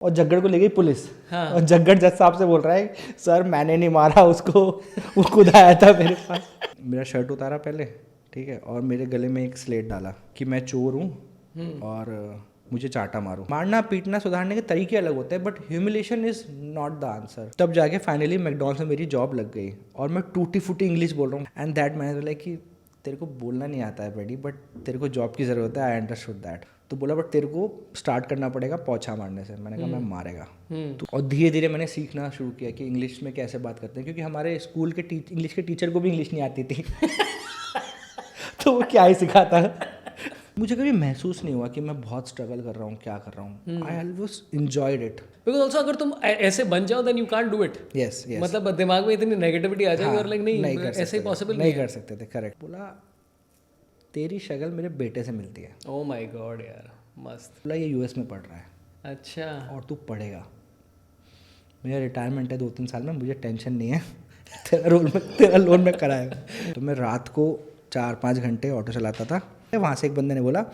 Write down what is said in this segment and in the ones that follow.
और जग्गड़ को ले गई पुलिस। हाँ। और जग्गड़ जज साहब से बोल रहा है सर मैंने नहीं मारा उसको, वो खुद आया था मेरे पास। मेरा शर्ट उतारा पहले, ठीक है, और मेरे गले में एक स्लेट डाला कि मैं चोर हूँ और मुझे चाटा मारो। मारना पीटना सुधारने के तरीके अलग होते हैं, but humiliation is not the answer. तब जाके फाइनली मैकडॉनल्ड्स में मेरी जॉब लग गई और मैं टूटी फूटी इंग्लिश बोल रहा हूँ। एंड दैट मैंने बोला कि तेरे को बोलना नहीं आता है बेटी, बट तेरे को जॉब की ज़रूरत है, आई अंडरस्टूड दैट। तो बोला बट तेरे को स्टार्ट करना पड़ेगा पोछा मारने से। मैंने कहा मैं मारेगा। तो और धीरे धीरे मैंने सीखना शुरू किया कि इंग्लिश में कैसे बात करते हैं, क्योंकि हमारे स्कूल के इंग्लिश के टीचर को भी इंग्लिश नहीं आती थी। तो वो क्या ही सिखाता। मुझे कभी महसूस नहीं हुआ कि मैं बहुत स्ट्रगल कर रहा हूँ, क्या कर रहा हूँ। I always enjoyed it. Because also अगर तुम ऐसे बन जाओ then you can't do it. Yes yes, मतलब दिमाग में इतनी नेगेटिविटी आ जाएगी और लाइक नहीं ऐसे ही पॉसिबल नहीं कर सकते थे। करेक्ट। बोला तेरी शक्ल मेरे बेटे से मिलती है। ओह माय गॉड यार, मस्त। बोला ये यूएस में पढ़ रहा है अच्छा, और तू पढ़ेगा। मेरा रिटायरमेंट है 2-3 साल में, मुझे टेंशन नहीं है। तेरा लोन में कराएगा। तो मैं रात को 4-5 घंटे ऑटो चलाता था। वहाँ से एक बंदे ने बोला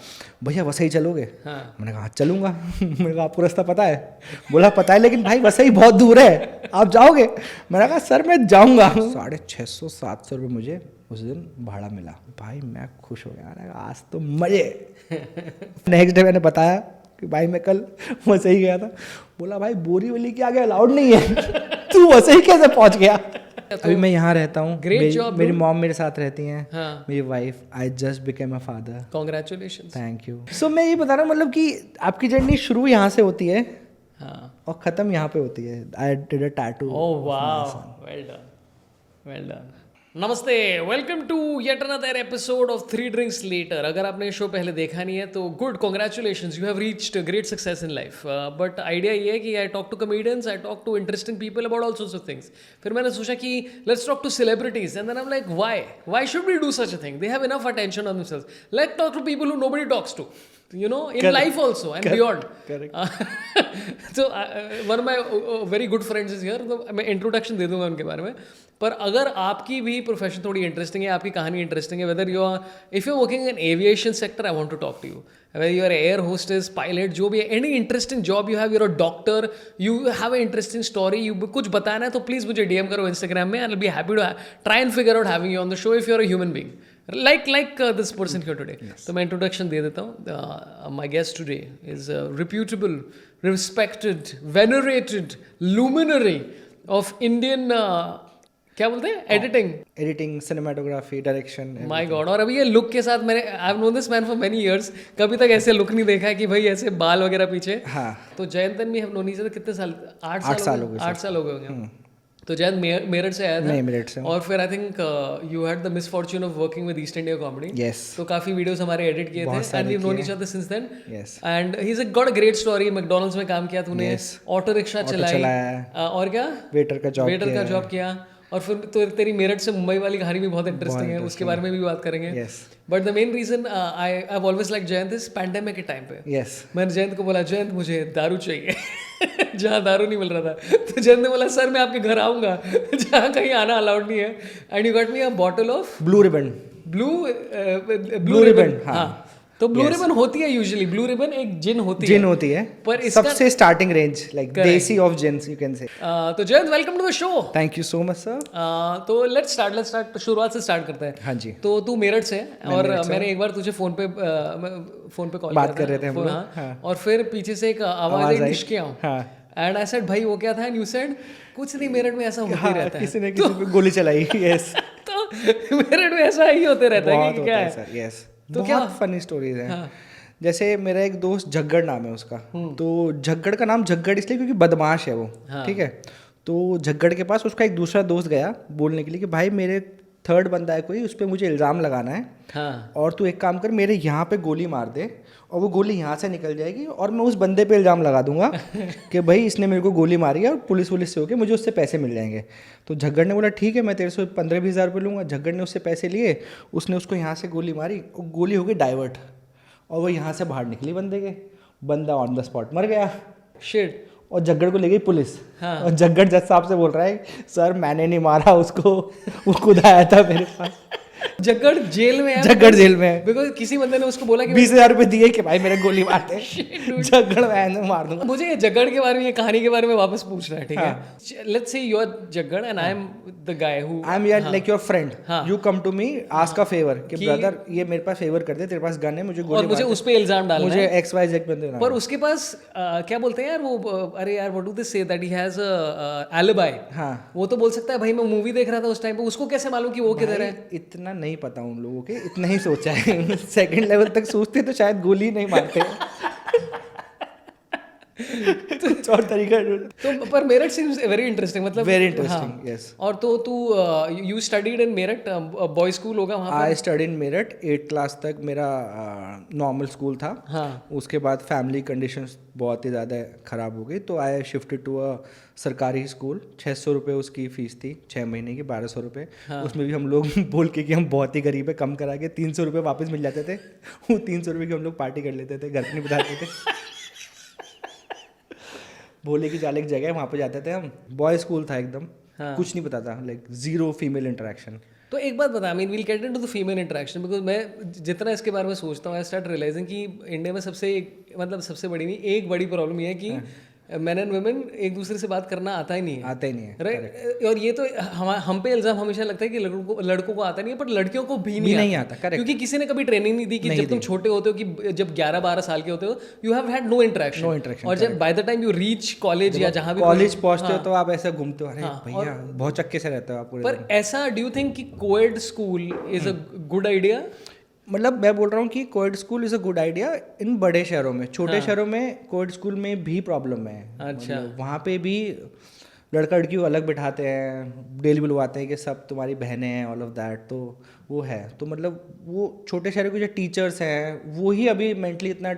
भैया वसई चलोगे? हाँ। मैंने कहा चलूँगा। मैंने कहा आपको रास्ता पता है? बोला पता है, लेकिन भाई वसई बहुत दूर है, आप जाओगे? मैंने कहा सर मैं जाऊँगा। 650-700 रुपये मुझे उस दिन भाड़ा मिला। भाई मैं खुश हो गया, आज तो मजे। नेक्स्ट डे मैंने बताया कि भाई मैं कल वसई गया था। बोला भाई बोरीवली के आगे अलाउड नहीं है, तू वसई कैसे पहुँच गया? अभी मैं यहाँ रहता हूँ, मेरी मॉम मेरे साथ रहती हैं। हाँ। मेरी wife, I just became a father. Congratulations. Thank you. So मैं ये बता रहा हूँ मतलब कि आपकी जर्नी शुरू यहाँ से होती है और ख़त्म यहाँ पे होती है। I did a tattoo. Oh wow, well done, well done. नमस्ते, welcome to yet another episode of 3 Drinks Later. अगर आपने शो पहले देखा नहीं है तो good, congratulations, you have reached great success in life. But idea ये है कि I talk to comedians, I talk to interesting people about all sorts of things. फिर मैंने सोचा कि let's talk to celebrities and then I am like why should we do such a thing? They have enough attention on themselves. Let's talk to people who nobody talks to, you know, in life also and beyond. So one of my very good friends is here, तो मैं introduction दे दूंगा उनके बारे में। पर अगर आपकी भी प्रोफेशन थोड़ी इंटरेस्टिंग है, आपकी कहानी इंटरेस्टिंग है, whether you are if you are working in aviation sector, I want to talk to you. Whether you are air hostess, pilot, जो भी है, any interesting job you have, you are a doctor, you have a interesting story, you कुछ बताना है तो please मुझे DM करो Instagram में, I will be happy to try and figure out having you on the show if you are a human being like this person here today. तो मैं introduction दे देता हूँ। My guest today is a reputable, respected, venerated luminary of Indian क्या बोलते हैं, editing, cinematography, direction. My God. और अभी ये लुक के साथ मैंने I have known this man for many years, कभी तक ऐसे लुक नहीं देखा है कि भाई ऐसे बाल वगैरह पीछे। हाँ। तो जयंतन भी हम नोनी से कितने साल, 8 साल हो गए। 8 साल हो गए होंगे। तो जयंत मेरठ से आया था। नहीं, मेरठ से। और फिर I think you had the misfortune of working with East India Comedy. Yes. तो काफी वीडियोस हमारे एडिट किए थे and we known each other since then. Yes. And he is got a great story. McDonald's में काम किया तूने, auto rickshaw चलाई, और क्या, वेटर का जॉब किया। और फिर तो तेरी मेरठ से मुंबई वाली कहानी भी बहुत इंटरेस्टिंग है, उसके बारे में भी बात करेंगे। But the main reason I have always like Jayant is pandemic के टाइम पे। मैंने जयंत को बोला जयंत मुझे दारू चाहिए जहाँ दारू नहीं मिल रहा था, तो जयंत ने बोला सर मैं आपके घर आऊँगा जहाँ कहीं आना अलाउड नहीं है। And you got me a bottle of blue ribbon. हाँ, तो ब्लू रिबन होती है यूजुअली, ब्लू रिबन एक जिन होती है, पर इसका सबसे starting range like desi of gins you can say. तो Jayant welcome to the show. Thank you so much sir. तो लेट्स स्टार्ट शुरुआत से स्टार्ट करते हैं। हाँ जी। तो तू मेरठ से है और मैंने एक बार तुझे फोन पे कॉल बात कर रहे थे हम लोग। हाँ। और फिर पीछे से एक आवाज आई निष्के आऊं। एंड आई सेड भाई वो क्या था? एंड यू सेड कुछ नहीं, मेरठ में ऐसा होता ही रहता है, किसी ने किसी पे गोली चलाई। यस। तो मेरठ में ऐसा ही होते रहता है कि क्या है? यस। तो बहुत फनी स्टोरीज हैं। हाँ। जैसे मेरा एक दोस्त जग्गड़ नाम है उसका। तो जग्गड़ का नाम जग्गड़ इसलिए क्योंकि बदमाश है वो। हाँ। ठीक है। तो जग्गड़ के पास उसका एक दूसरा दोस्त गया बोलने के लिए कि भाई मेरे थर्ड बंदा है कोई, उस पर मुझे इल्ज़ाम लगाना है। हाँ। और तू एक काम कर, मेरे यहाँ पे गोली मार दे और वो गोली यहाँ से निकल जाएगी और मैं उस बंदे पे इल्ज़ाम लगा दूंगा कि भाई इसने मेरे को गोली मारी है और पुलिस से होके मुझे उससे पैसे मिल जाएंगे। तो झग्गड़ ने बोला ठीक है मैं तेरे से 15-20 हज़ार रुपये लूँगा। झग्गड़ ने उससे पैसे लिए, उसने उसको यहाँ से गोली मारी, गोली हो गई डाइवर्ट और वो यहाँ से बाहर निकली बंदे के, बंदा ऑन द स्पॉट मर गया। शिट। और जग्गड़ को ले गई पुलिस। हाँ। और जग्गड़ जज साहब से बोल रहा है सर मैंने नहीं मारा उसको, वो खुद आया था मेरे पास। जग्गड़ जेल में है, जग्गड़ जेल में है। बिकॉज किसी बंदे ने उसको बोला कि 20,000 रुपए दिए कि भाई मेरे गोली मारते जग्गड़ मैं मार दूंगा। मुझे ये जग्गड़ के बारे में, ये कहानी के बारे में वापस पूछना है, ठीक है? Let's say you are Jaggad and I am the guy who I am like your friend, you come to me ask a favour कि ब्रदर ये मेरे पास फेवर कर दे, तेरे पास गन है, मुझे गोली और मुझे उस पे इल्जाम डालना मुझे है, XYZ बंदे ना। पर उसके पास क्या बोलते हैं यार वो, अरे यार what do they say that he has alibi. हाँ, वो तो बोल सकता है भाई मैं मूवी देख रहा था उस टाइम पे, उसको कैसे मालूम कि वो किधर है? इतना नहीं पता उन लोगों के, इतना ही सोचा है। सेकंड लेवल तक सोचते तो शायद गोली नहीं मारते। कुछ और तरीका तो पर मेरठ सीम्स वेरी इंटरेस्टिंग, मतलब वेरी इंटरेस्टिंग। यस, और तो तू you studied in Meerut, boy school होगा वहाँ I study in Meerut. 8th class तक मेरा नॉर्मल स्कूल था। हाँ, उसके बाद फैमिली कंडीशंस बहुत ही ज़्यादा ख़राब हो गई, तो आई शिफ्टेड टू अ सरकारी स्कूल। 600 रुपये उसकी फ़ीस थी 6 महीने की, 1200 रुपये। उसमें भी हम लोग बोल के कि हम बहुत ही गरीब है, कम करा के 300 रुपये वापस मिल जाते थे। वो 300 रुपये की हम लोग पार्टी कर लेते थे, घर पे नहीं बताते थे। भोले की चाल एक जगह है, वहाँ पे जाते थे हम। बॉय स्कूल था एकदम। कुछ नहीं पता था, लाइक जीरो फीमेल इंटरेक्शन। तो एक बात बता, I mean we'll get into the female interaction, because मैं जितना इसके बारे में सोचता हूँ आई स्टार्ट रियलाइजिंग कि इंडिया में सबसे बड़ी नहीं, एक बड़ी प्रॉब्लम ये है कि मैन एंड वुमेन एक दूसरे से बात करना आता ही नहीं है। आता ही नहीं है, राइट। और ये तो हम पे इल्जाम हमेशा लगता है कि लड़कों को आता नहीं है, पर लड़कियों को भी नहीं आता। करेक्ट। क्योंकि किसी ने कभी ट्रेनिंग नहीं दी कि जब तुम छोटे होते हो, कि जब 11-12 साल के होते हो, you have had no interaction. और जब by the time you reach college या जहाँ भी कॉलेज पहुंचते हो तो आप ऐसे घूमते हो, अरे भैया बहुत चक्के से रहते हो आप पूरे दिन। पर ऐसा डू यू थिंक कि coed school is a good idea? मतलब मैं बोल रहा हूँ कि coed school is a good idea in बड़े शहरों में। छोटे शहरों में कोएड स्कूल में भी प्रॉब्लम है। अच्छा, वहाँ पे भी लड़का लड़की को अलग बिठाते हैं, डेली बुलवाते हैं कि सब तुम्हारी बहनें हैं, ऑल ऑफ दैट। तो वो है, तो मतलब वो छोटे शहरों के जो टीचर्स हैं वो ही अभी मेंटली इतना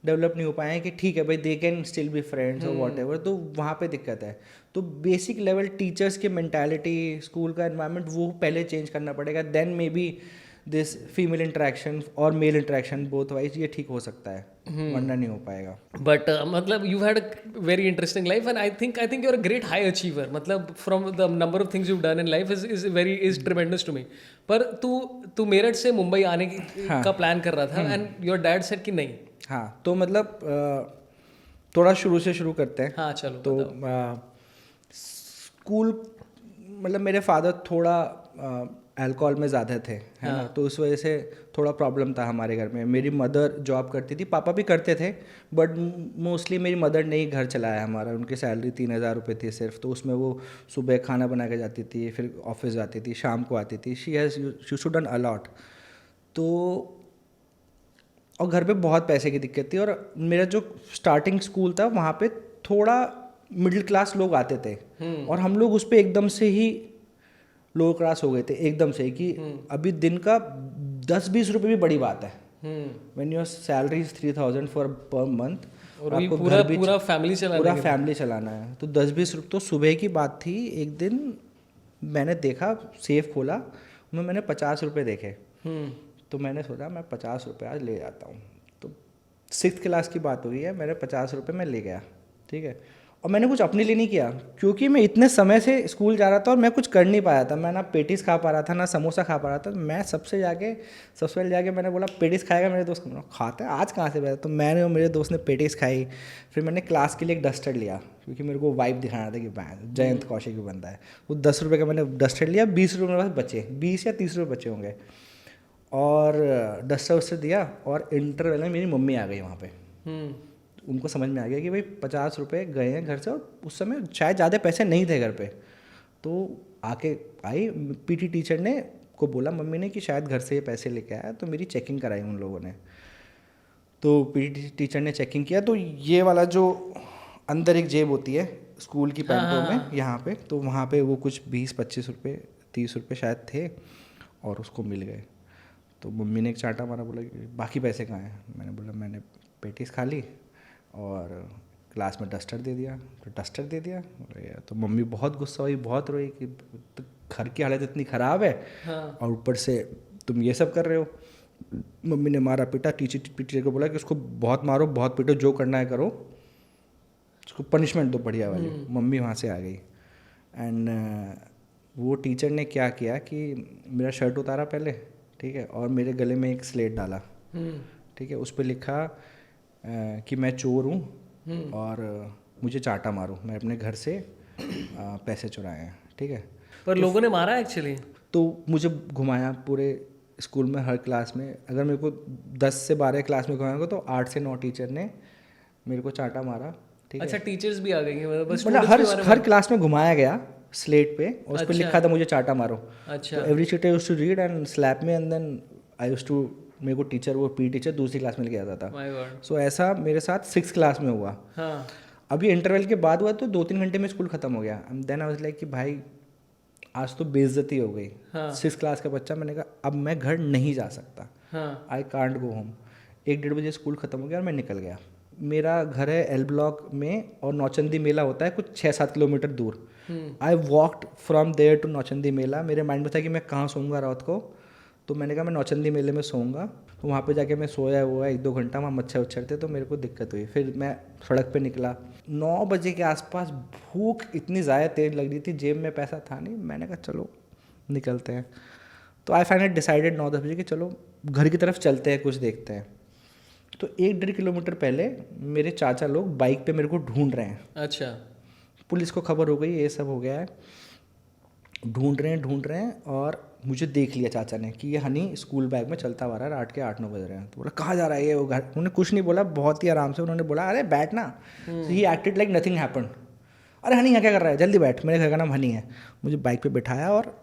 डेवलप नहीं हो पाए हैं कि ठीक है भाई they can still be friends और वॉट एवर। तो वहाँ पे दिक्कत है। तो बेसिक लेवल टीचर्स की मेंटालिटी, स्कूल का एनवायरनमेंट वो पहले चेंज करना पड़ेगा, then maybe this female interaction और मेल इंटरेक्शन बोथ वाइज ये ठीक हो सकता है, वरना नहीं हो पाएगा। बट मतलब you had a very interesting life and I think you are a great high achiever. मतलब from the number of things you done in life is tremendous to me. पर तू मेरठ से मुंबई आने का प्लान कर रहा था एंड योर डैड सेड कि नहीं। हाँ, तो मतलब थोड़ा शुरू से शुरू करते हैं। हाँ चलो। तो स्कूल मतलब मेरे फादर थोड़ा अल्कोहल में ज़्यादा थे, है ना, तो उस वजह से थोड़ा प्रॉब्लम था हमारे घर में। मेरी मदर जॉब करती थी, पापा भी करते थे, बट मोस्टली मेरी मदर ने ही घर चलाया हमारा। उनकी सैलरी 3,000 रुपये थी सिर्फ, तो उसमें वो सुबह खाना बना के जाती थी, फिर ऑफिस जाती थी, शाम को आती थी। She should done a lot. तो और घर पे बहुत पैसे की दिक्कत थी, और मेरा जो स्टार्टिंग स्कूल था वहाँ पे थोड़ा मिडिल क्लास लोग आते थे, और हम लोग उस पर एकदम से ही लोअर क्लास हो गए थे एकदम से, कि अभी दिन का 10-20 रुपये भी बड़ी बात है। When your salary is 3,000 per month, और आपको पूरा फैमिली चलाना है, तो 10-20 रुपये। तो सुबह की बात थी, एक दिन मैंने देखा, सेफ खोला, उसमें मैंने 50 रुपये देखे। तो मैंने सोचा मैं 50 रुपये आज ले जाता हूँ। तो 6th क्लास की बात हुई है, मैंने 50 रुपये में ले गया, ठीक है। और मैंने कुछ अपने लिए नहीं किया, क्योंकि मैं इतने समय से स्कूल जा रहा था और मैं कुछ कर नहीं पाया था। मैं ना पेटीज खा पा रहा था, ना समोसा खा पा रहा था। मैं सबसे पहले जाके मैंने बोला पेटीज खाएगा, मेरे दोस्त को खाता है आज कहाँ से बैठा। तो मैंने और मेरे दोस्त ने पेटीज खाई। फिर मैंने क्लास के लिए एक डस्टर लिया, क्योंकि मेरे को वाइब दिखाना था कि जयंत कौशिक भी बनता है। वो 10 रुपये का मैंने डस्टर लिया, 20 रुपये मेरे पास बचे, 20 या 30 रुपये बचे होंगे। और डस्टर उससे दिया, और इंटरवल में मेरी मम्मी आ गई वहाँ पे। उनको समझ में आ गया कि भाई 50 रुपये गए हैं घर से, और उस समय शायद ज़्यादा पैसे नहीं थे घर पे। तो आके आई पीटी टीचर ने को बोला मम्मी ने कि शायद घर से ये पैसे लेके आया, तो मेरी चेकिंग कराई उन लोगों ने। तो पीटी टीचर ने चेकिंग किया, तो ये वाला जो अंदर एक जेब होती है स्कूल की पैंटों में यहाँ पे, तो वहाँ पे वो कुछ 20-25 रुपये 30 रुपये शायद थे, और उसको मिल गए। तो मम्मी ने एक चांटा मारा, बोला कि बाकी पैसे कहाँ हैं। मैंने बोला मैंने पेटीज खा ली और क्लास में डस्टर दे दिया। तो डस्टर दे दिया, तो मम्मी बहुत गुस्सा हुई, बहुत रोई कि तो घर की हालत इतनी ख़राब है, और ऊपर से तुम ये सब कर रहे हो। मम्मी ने मारा पीटा, टीचर को बोला कि उसको बहुत मारो, बहुत पीटो, जो करना है करो, उसको पनिशमेंट दो बढ़िया वाली। मम्मी वहाँ से आ गई, एंड वो टीचर ने क्या किया कि मेरा शर्ट उतारा पहले, ठीक है, और मेरे गले में एक स्लेट डाला, ठीक है, उस पर लिखा कि मैं चोर हूँ और मुझे चाटा मारो, मैं अपने घर से पैसे चुराए हैं, ठीक है। पर लोगों ने मारा एक्चुअली? तो मुझे घुमाया पूरे स्कूल में, हर क्लास में, अगर मेरे को 10 से 12 क्लास में घुमाएंगे तो 8 से 9 टीचर ने मेरे को चाटा मारा, ठीक है। अच्छा, टीचर्स भी आ गई हैं, मतलब हर क्लास में घुमाया गया स्लेट पे, और उस पर अच्छा। लिखा था मुझे चाटा मारो। अच्छा। तो every teacher used to read and slap me, and then I used to, मेरे को टीचर, वो पी टीचर दूसरी क्लास में लेके आता था। My God. सो ऐसा मेरे साथ 6 क्लास में हुआ। हाँ। अभी इंटरवल के बाद हुआ तो 2-3 घंटे में स्कूल खत्म हो गया। And then I was like कि भाई आज तो बेइज्जती हो गई। हाँ। 6 क्लास का बच्चा, मैंने कहा अब मैं घर नहीं जा सकता, हाँ। I can't go home. 1-1:30 बजे स्कूल ख़त्म हो गया और मैं निकल गया। मेरा घर है एल ब्लॉक में और नौचंदी मेला होता है कुछ 6-7 किलोमीटर दूर। I walked from there to Nauchandi mela. मेरे माइंड में था कि मैं कहाँ सोऊंगा रात को, तो मैंने कहा मैं नौचंदी मेले में सोऊंगा। तो वहाँ पे जाके मैं सोया हुआ 1-2 घंटा, वहाँ मच्छर उच्छर थे तो मेरे को दिक्कत हुई। फिर मैं सड़क पे निकला 9 बजे के आसपास, भूख इतनी ज़्यादा तेज लग रही थी, जेब में पैसा था नहीं, मैंने कहा चलो निकलते हैं। तो आई फाइनली डिसाइडेड 9-10 बजे कि चलो घर की तरफ चलते हैं, कुछ देखते हैं। तो 1-1.5 किलोमीटर पहले मेरे चाचा लोग बाइक पे मेरे को ढूंढ रहे हैं। अच्छा। पुलिस को खबर हो गई, ये सब हो गया है, ढूंढ रहे हैं और मुझे देख लिया चाचा ने कि ये हनी स्कूल बैग में चलता हुआ रहा है, रात के 8-9 बज रहे हैं। तो बोला कहाँ जा रहा है ये, वो घर। उन्होंने कुछ नहीं बोला, बहुत ही आराम से उन्होंने बोला अरे बैठ ना। He acted like nothing happened. अरे हनी यहाँ क्या कर रहा है, जल्दी बैठ, मेरे घर का नाम हनी है। मुझे बाइक पे बिठाया और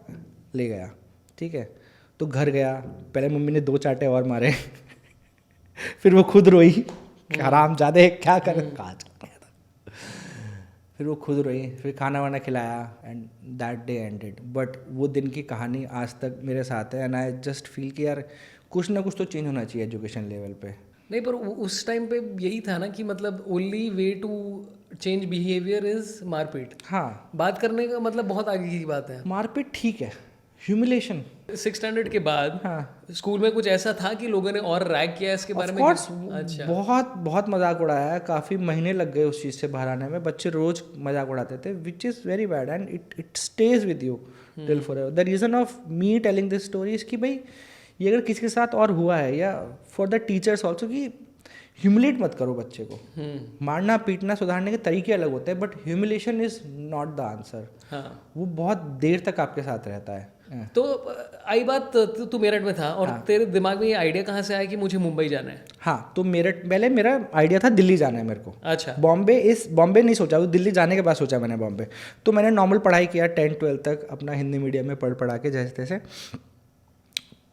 ले गया, ठीक है। तो घर गया, पहले मम्मी ने 2 चाटे और मारे फिर वो खुद रोई कि हरामजादे क्या कर कहा। फिर वो खुद रोई, फिर खाना वाना खिलाया and that day ended. But वो दिन की कहानी आज तक मेरे साथ है एंड आई जस्ट फील कि यार कुछ ना कुछ तो चेंज होना चाहिए एजुकेशन लेवल पे। नहीं, पर उस टाइम पे यही था ना कि मतलब only way to change behaviour is मारपीट। हाँ, बात करने का मतलब बहुत आगे की बात है। मारपीट ठीक है, ह्यूमिलेशन 6 स्टैंडर्ड के बाद हाँ स्कूल में कुछ ऐसा था कि लोगों ने और रैग किया इसके बारे में? ऑफकोर्स, अच्छा। बहुत मजाक उड़ाया है, काफ़ी महीने लग गए उस चीज़ से बाहर आने में। बच्चे रोज मजाक उड़ाते थे, which is very bad and it stage with you till forever. The reason of me telling this story is कि भाई ये अगर किसी के साथ और हुआ है, या फॉर द टीचर्स ऑल्सो, कि ह्यूमिलेट मत करो बच्चे को। मारना पीटना सुधारने के तरीके अलग होते हैं, but humiliation is not the answer. हाँ। वो बहुत देर तक आपके साथ रहता है। तो आई बात, तू मेरठ में था और तेरे दिमाग में ये आइडिया कहाँ से आया कि मुझे मुंबई जाना है? हाँ, तो पहले मेरा आइडिया था दिल्ली जाना है मेरे को। अच्छा। बॉम्बे नहीं सोचा, वो दिल्ली जाने के बाद सोचा मैंने बॉम्बे। तो मैंने नॉर्मल पढ़ाई किया 10-12 तक अपना हिंदी मीडियम में पढ़ा के जैसे तैसे।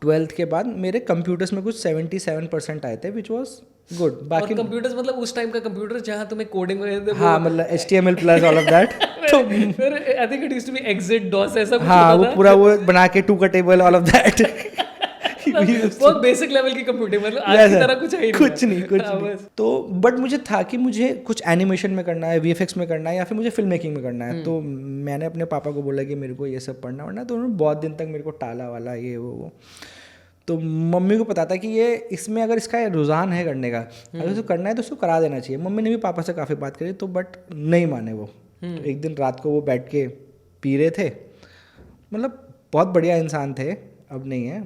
12th के बाद मेरे कंप्यूटर्स में कुछ 77% आए थे, विच वॉज गुड। बाकी कंप्यूटर्स मतलब उस टाइम का कंप्यूटर जहाँ तुम्हें कोडिंग में हाँ, मतलब HTML plus all of that. तो फिर I think it used to be exit DOS ऐसा कुछ हाँ, होता वो था। पूरा वो बना के 2 का टेबल ऑल ऑफ दैट। बहुत बेसिक लेवल की कंप्यूटिंग, मतलब आज की तरह कुछ है ही नहीं। कुछ नहीं। तो बट मुझे था कि मुझे कुछ एनिमेशन में करना है, VFX में करना है, या फिर मुझे फिल्म मेकिंग में करना है। तो मैंने अपने पापा को बोला कि मेरे को ये सब पढ़ना वढ़ना, तो उन्होंने बहुत दिन तक मेरे को टाला वाला ये वो। तो मम्मी को पता था कि ये इसमें अगर इसका रुझान है करने का, अगर उसको करना है तो उसको करा देना चाहिए। मम्मी ने भी पापा से काफ़ी बात करी, तो बट नहीं माने वो। तो एक दिन रात को वो बैठ के पी रहे थे, मतलब बहुत बढ़िया इंसान थे, अब नहीं है,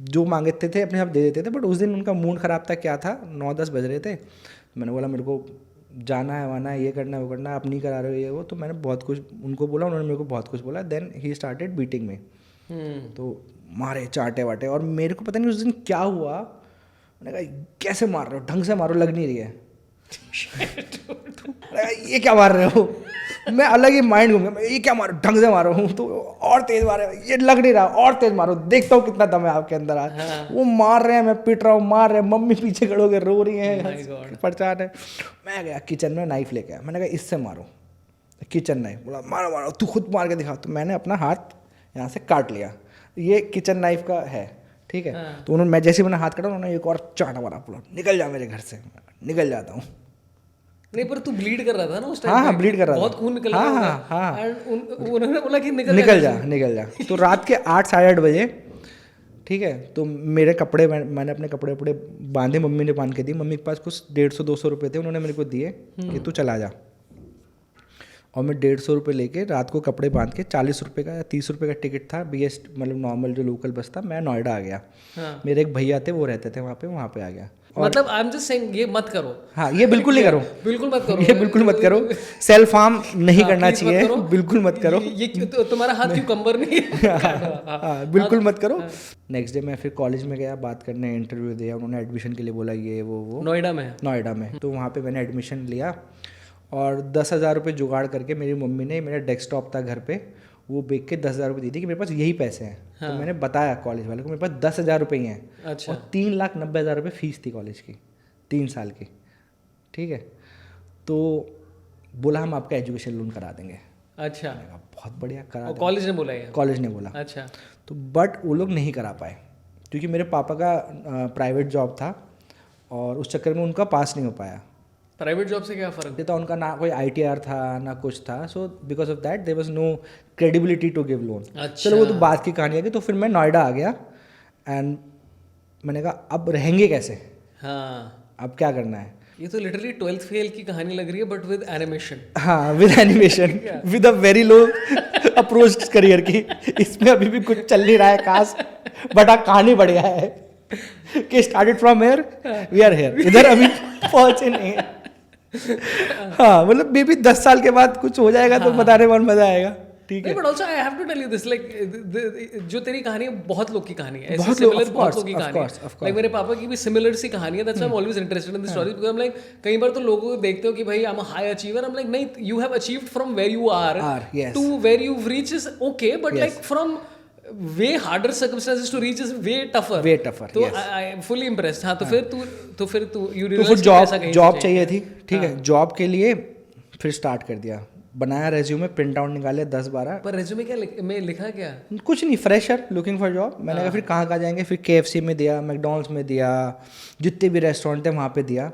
जो मांगते थे अपने आप दे देते थे। बट उस दिन उनका मूड ख़राब था, क्या था, 9-10 बज रहे थे। मैंने बोला मेरे को जाना है वाना है, ये करना है वो करना है, आप नहीं करा रहे हो ये वो। तो मैंने बहुत कुछ उनको बोला, उन्होंने मेरे को बहुत कुछ बोला। देन ही स्टार्टेड बीटिंग में। तो मारे चाटे वाटे, और मेरे को पता नहीं उस दिन क्या हुआ। मैंने कहा कैसे मार रहे हो, ढंग से मारो, लग नहीं रही है। तो ये क्या मार रहे हो, मैं अलग ही माइंड घूम गया, ये क्या मारो, ढंग से मारो। तो और तेज मारे, ये लग नहीं रहा, और तेज मारो, देखता हूँ कितना दम है आपके अंदर आज। वो मार रहे हैं, मैं पिट रहा हूँ, मार रहे हैं, मम्मी पीछे खड़े होकर रो रही है, परेशान है। मैं गया किचन में, नाइफ लेके आया, मैंने कहा इससे मारो, किचन नाइफ। बोला मारो मारो, तू खुद मार के दिखा। तो मैंने अपना हाथ यहाँ से काट लिया, ये किचन नाइफ का है, ठीक है। तो उन्होंने, मैं जैसे मैंने हाथ काटा, उन्होंने एक और चाटा मारा, बोला निकल जा मेरे घर से। निकल जाता हूँ। नहीं, पर तू ब्लीड कर रहा था ना उस टाइम? हाँ, ब्लीड कर रहा था, बहुत खून निकल रहा था। हाँ। उन्होंने बोला कि निकल जा। तो रात के 8-8:30 बजे, ठीक है, तो मेरे कपड़े, मैंने अपने कपड़े वपड़े बांधे, मम्मी ने बांध के दिए। मम्मी के पास कुछ 150-200 रुपये थे, उन्होंने मेरे को दिए कि तू चला जा। और मैं 150 रुपये लेके रात को कपड़े बांध के 40 रुपये का या 30 रुपये का टिकट था BS मतलब नॉर्मल जो लोकल बस था, मैं नोएडा आ गया। हाँ। मेरे एक भैया थे, वो रहते थे वहाँ पे आ गया। मतलब आई एम जस्ट सेइंग ये मत करो। हाँ, ये बिल्कुल नहीं करो, बिल्कुल मत करो, ये बिल्कुल मत करो, सेल्फ हार्म नहीं हाँ, करना please मत चाहिए, करो। बिल्कुल मत करो। ये तुम्हारा हाथ क्यों कंबर नहीं है? हाँ, बिल्कुल मत करो। नेक्स्ट डे मैं फिर कॉलेज में गया बात करने, इंटरव्यू दिया, उन्होंने एडमिशन के लिए बोला ये वो नोएडा में? नोएडा में। तो वहाँ पे मैंने एडमिशन लिया और 10,000 रुपये जुगाड़ करके मेरी मम्मी ने, मेरा डेस्कटॉप था घर पे, वो बेच के 10,000 रुपये दी थी कि मेरे पास यही पैसे हैं। हाँ। तो मैंने बताया कॉलेज वाले को मेरे पास 10,000 रुपये ही हैं। अच्छा। और 3,90,000 रुपये फीस थी कॉलेज की, 3 साल की, ठीक है। तो बोला हम आपका एजुकेशन लोन करा देंगे। अच्छा। मैंने कहा बहुत बढ़िया, करा देंगे। कॉलेज ने बोला ये? कॉलेज ने बोला। अच्छा। तो बट वो लोग नहीं करा पाए क्योंकि मेरे पापा का प्राइवेट जॉब था और उस चक्कर में उनका पास नहीं हो पाया। प्राइवेट जॉब से क्या फर्क? था उनका ना कोई ITR था ना कुछ था, so because of that there was no credibility to give loan. अच्छा। चलो वो तो बात की कहानी है कि तो फिर मैं नोएडा आ गया एंड मैंने कहा अब रहेंगे कैसे, हाँ, अब क्या करना है। ये तो लिटरली 12th फेल की कहानी लग रही है बट विद एनिमेशन। हाँ, with animation, with a very low approach career की। इसमें अभी भी कुछ चल नहीं रहा है खास, बट कहानी बढ़िया है कि started from here we are here, इधर अभी पहुंचे नहीं है। हाँ, मतलब मे बी 10 साल के बाद कुछ हो जाएगा तो बताने में मजा आएगा, ठीक है। But also I have to tell you this, like जो तेरी कहानी है बहुत लोग की कहानी है, ऐसे बहुत सिमिलर लोग, बहुत लोग की of कहानी course, है। of लाइक मेरे पापा की भी सिमिलर सी कहानी है, that's why I am always interested in the story, because I am like कई बार तो लोगों को देखते हो कि भाई I am a high achiever, I am like नहीं, you have achieved from where you are yes. To where you reach is okay, but like from way harder circumstances to reach is way tougher. तो yes. I am fully impressed. हाँ, तो फिर तू तो फिर realized कि ऐसा कहीं जॉब से चाहिए थी, ठीक है। जॉब के लिए फिर स्टार्ट कर दिया, बनाया रेज्यूमे, प्रिंट आउट निकाले 10-12। पर रेज्यूमे क्या में लिखा क्या? कुछ नहीं, फ्रेशर लुकिंग फॉर जॉब। मैंने कहा फिर कहाँ जाएंगे, फिर KFC में दिया, मैकडॉनल्ड्स में दिया, जितने भी रेस्टोरेंट थे वहाँ पे दिया।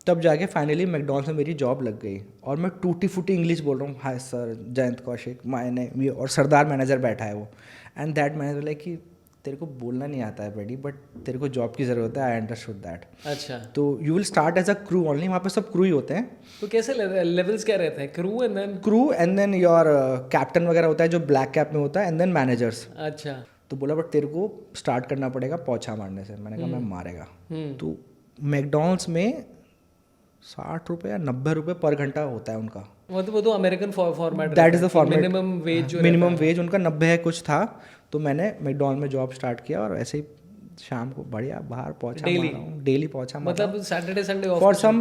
तब जाके फाइनली मैकडॉनल्ड्स में मेरी जॉब लग गई और मैं टूटी फूटी इंग्लिश बोल रहा हूँ, hi sir, Jayant Kaushik my name, ये, और सरदार मैनेजर बैठा है वो, एंड दैट मैनेजर लाइक कि तेरे को बोलना नहीं आता है बेटी, बट तेरे को जॉब की ज़रूरत है, आई अंडरस्टूड दैट। अच्छा। तो you will start as a crew only, वहाँ पे सब क्रू ही होते हैं। तो कैसे लेवल्स क्या रहते हैं? Crew and then your captain वगैरह होता है जो ब्लैक कैप में होता है, एंड देन मैनेजर्स। अच्छा। तो बोला बट तेरे को स्टार्ट करना पड़ेगा पोछा मारने से। मैंने कहा मैं मारेगा। तो मैकडॉनल्ड्स में 60 रुपये या 90 रुपये पर घंटा होता है उनका। वो तो American format, that is the format. Minimum wage जो मिनिमम वेज उनका 90 है कुछ था। तो मैंने मैकडॉनल्ड में जॉब स्टार्ट किया और ऐसे ही शाम को बढ़िया बाहर पहुंचा, डेली पहुंचा, मतलब Saturday Sunday off for some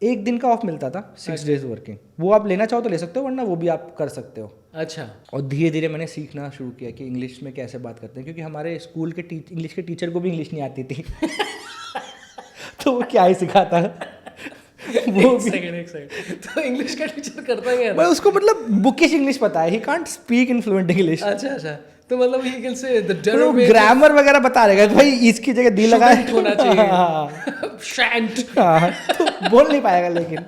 एक दिन का ऑफ मिलता था, 6 डेज वर्किंग। वो आप लेना चाहो तो ले सकते हो, वरना वो भी आप कर सकते हो। अच्छा। और धीरे धीरे मैंने सीखना शुरू किया कि इंग्लिश में कैसे बात करते हैं, क्योंकि हमारे स्कूल के इंग्लिश के टीचर को भी इंग्लिश नहीं आती थी तो वो क्या ही सिखाता वो एक सेकंड तो इंग्लिश का टीचर करता क्या था? उसको मतलब बुकिश इंग्लिश पता है, he can't speak in fluent English. अच्छा। तो मतलब he can say the derivative, grammar वगैरह बता रहेगा भाई, इसकी जगह दी लगा होना चाहिए शैंट। तो बोल नहीं पाएगा, लेकिन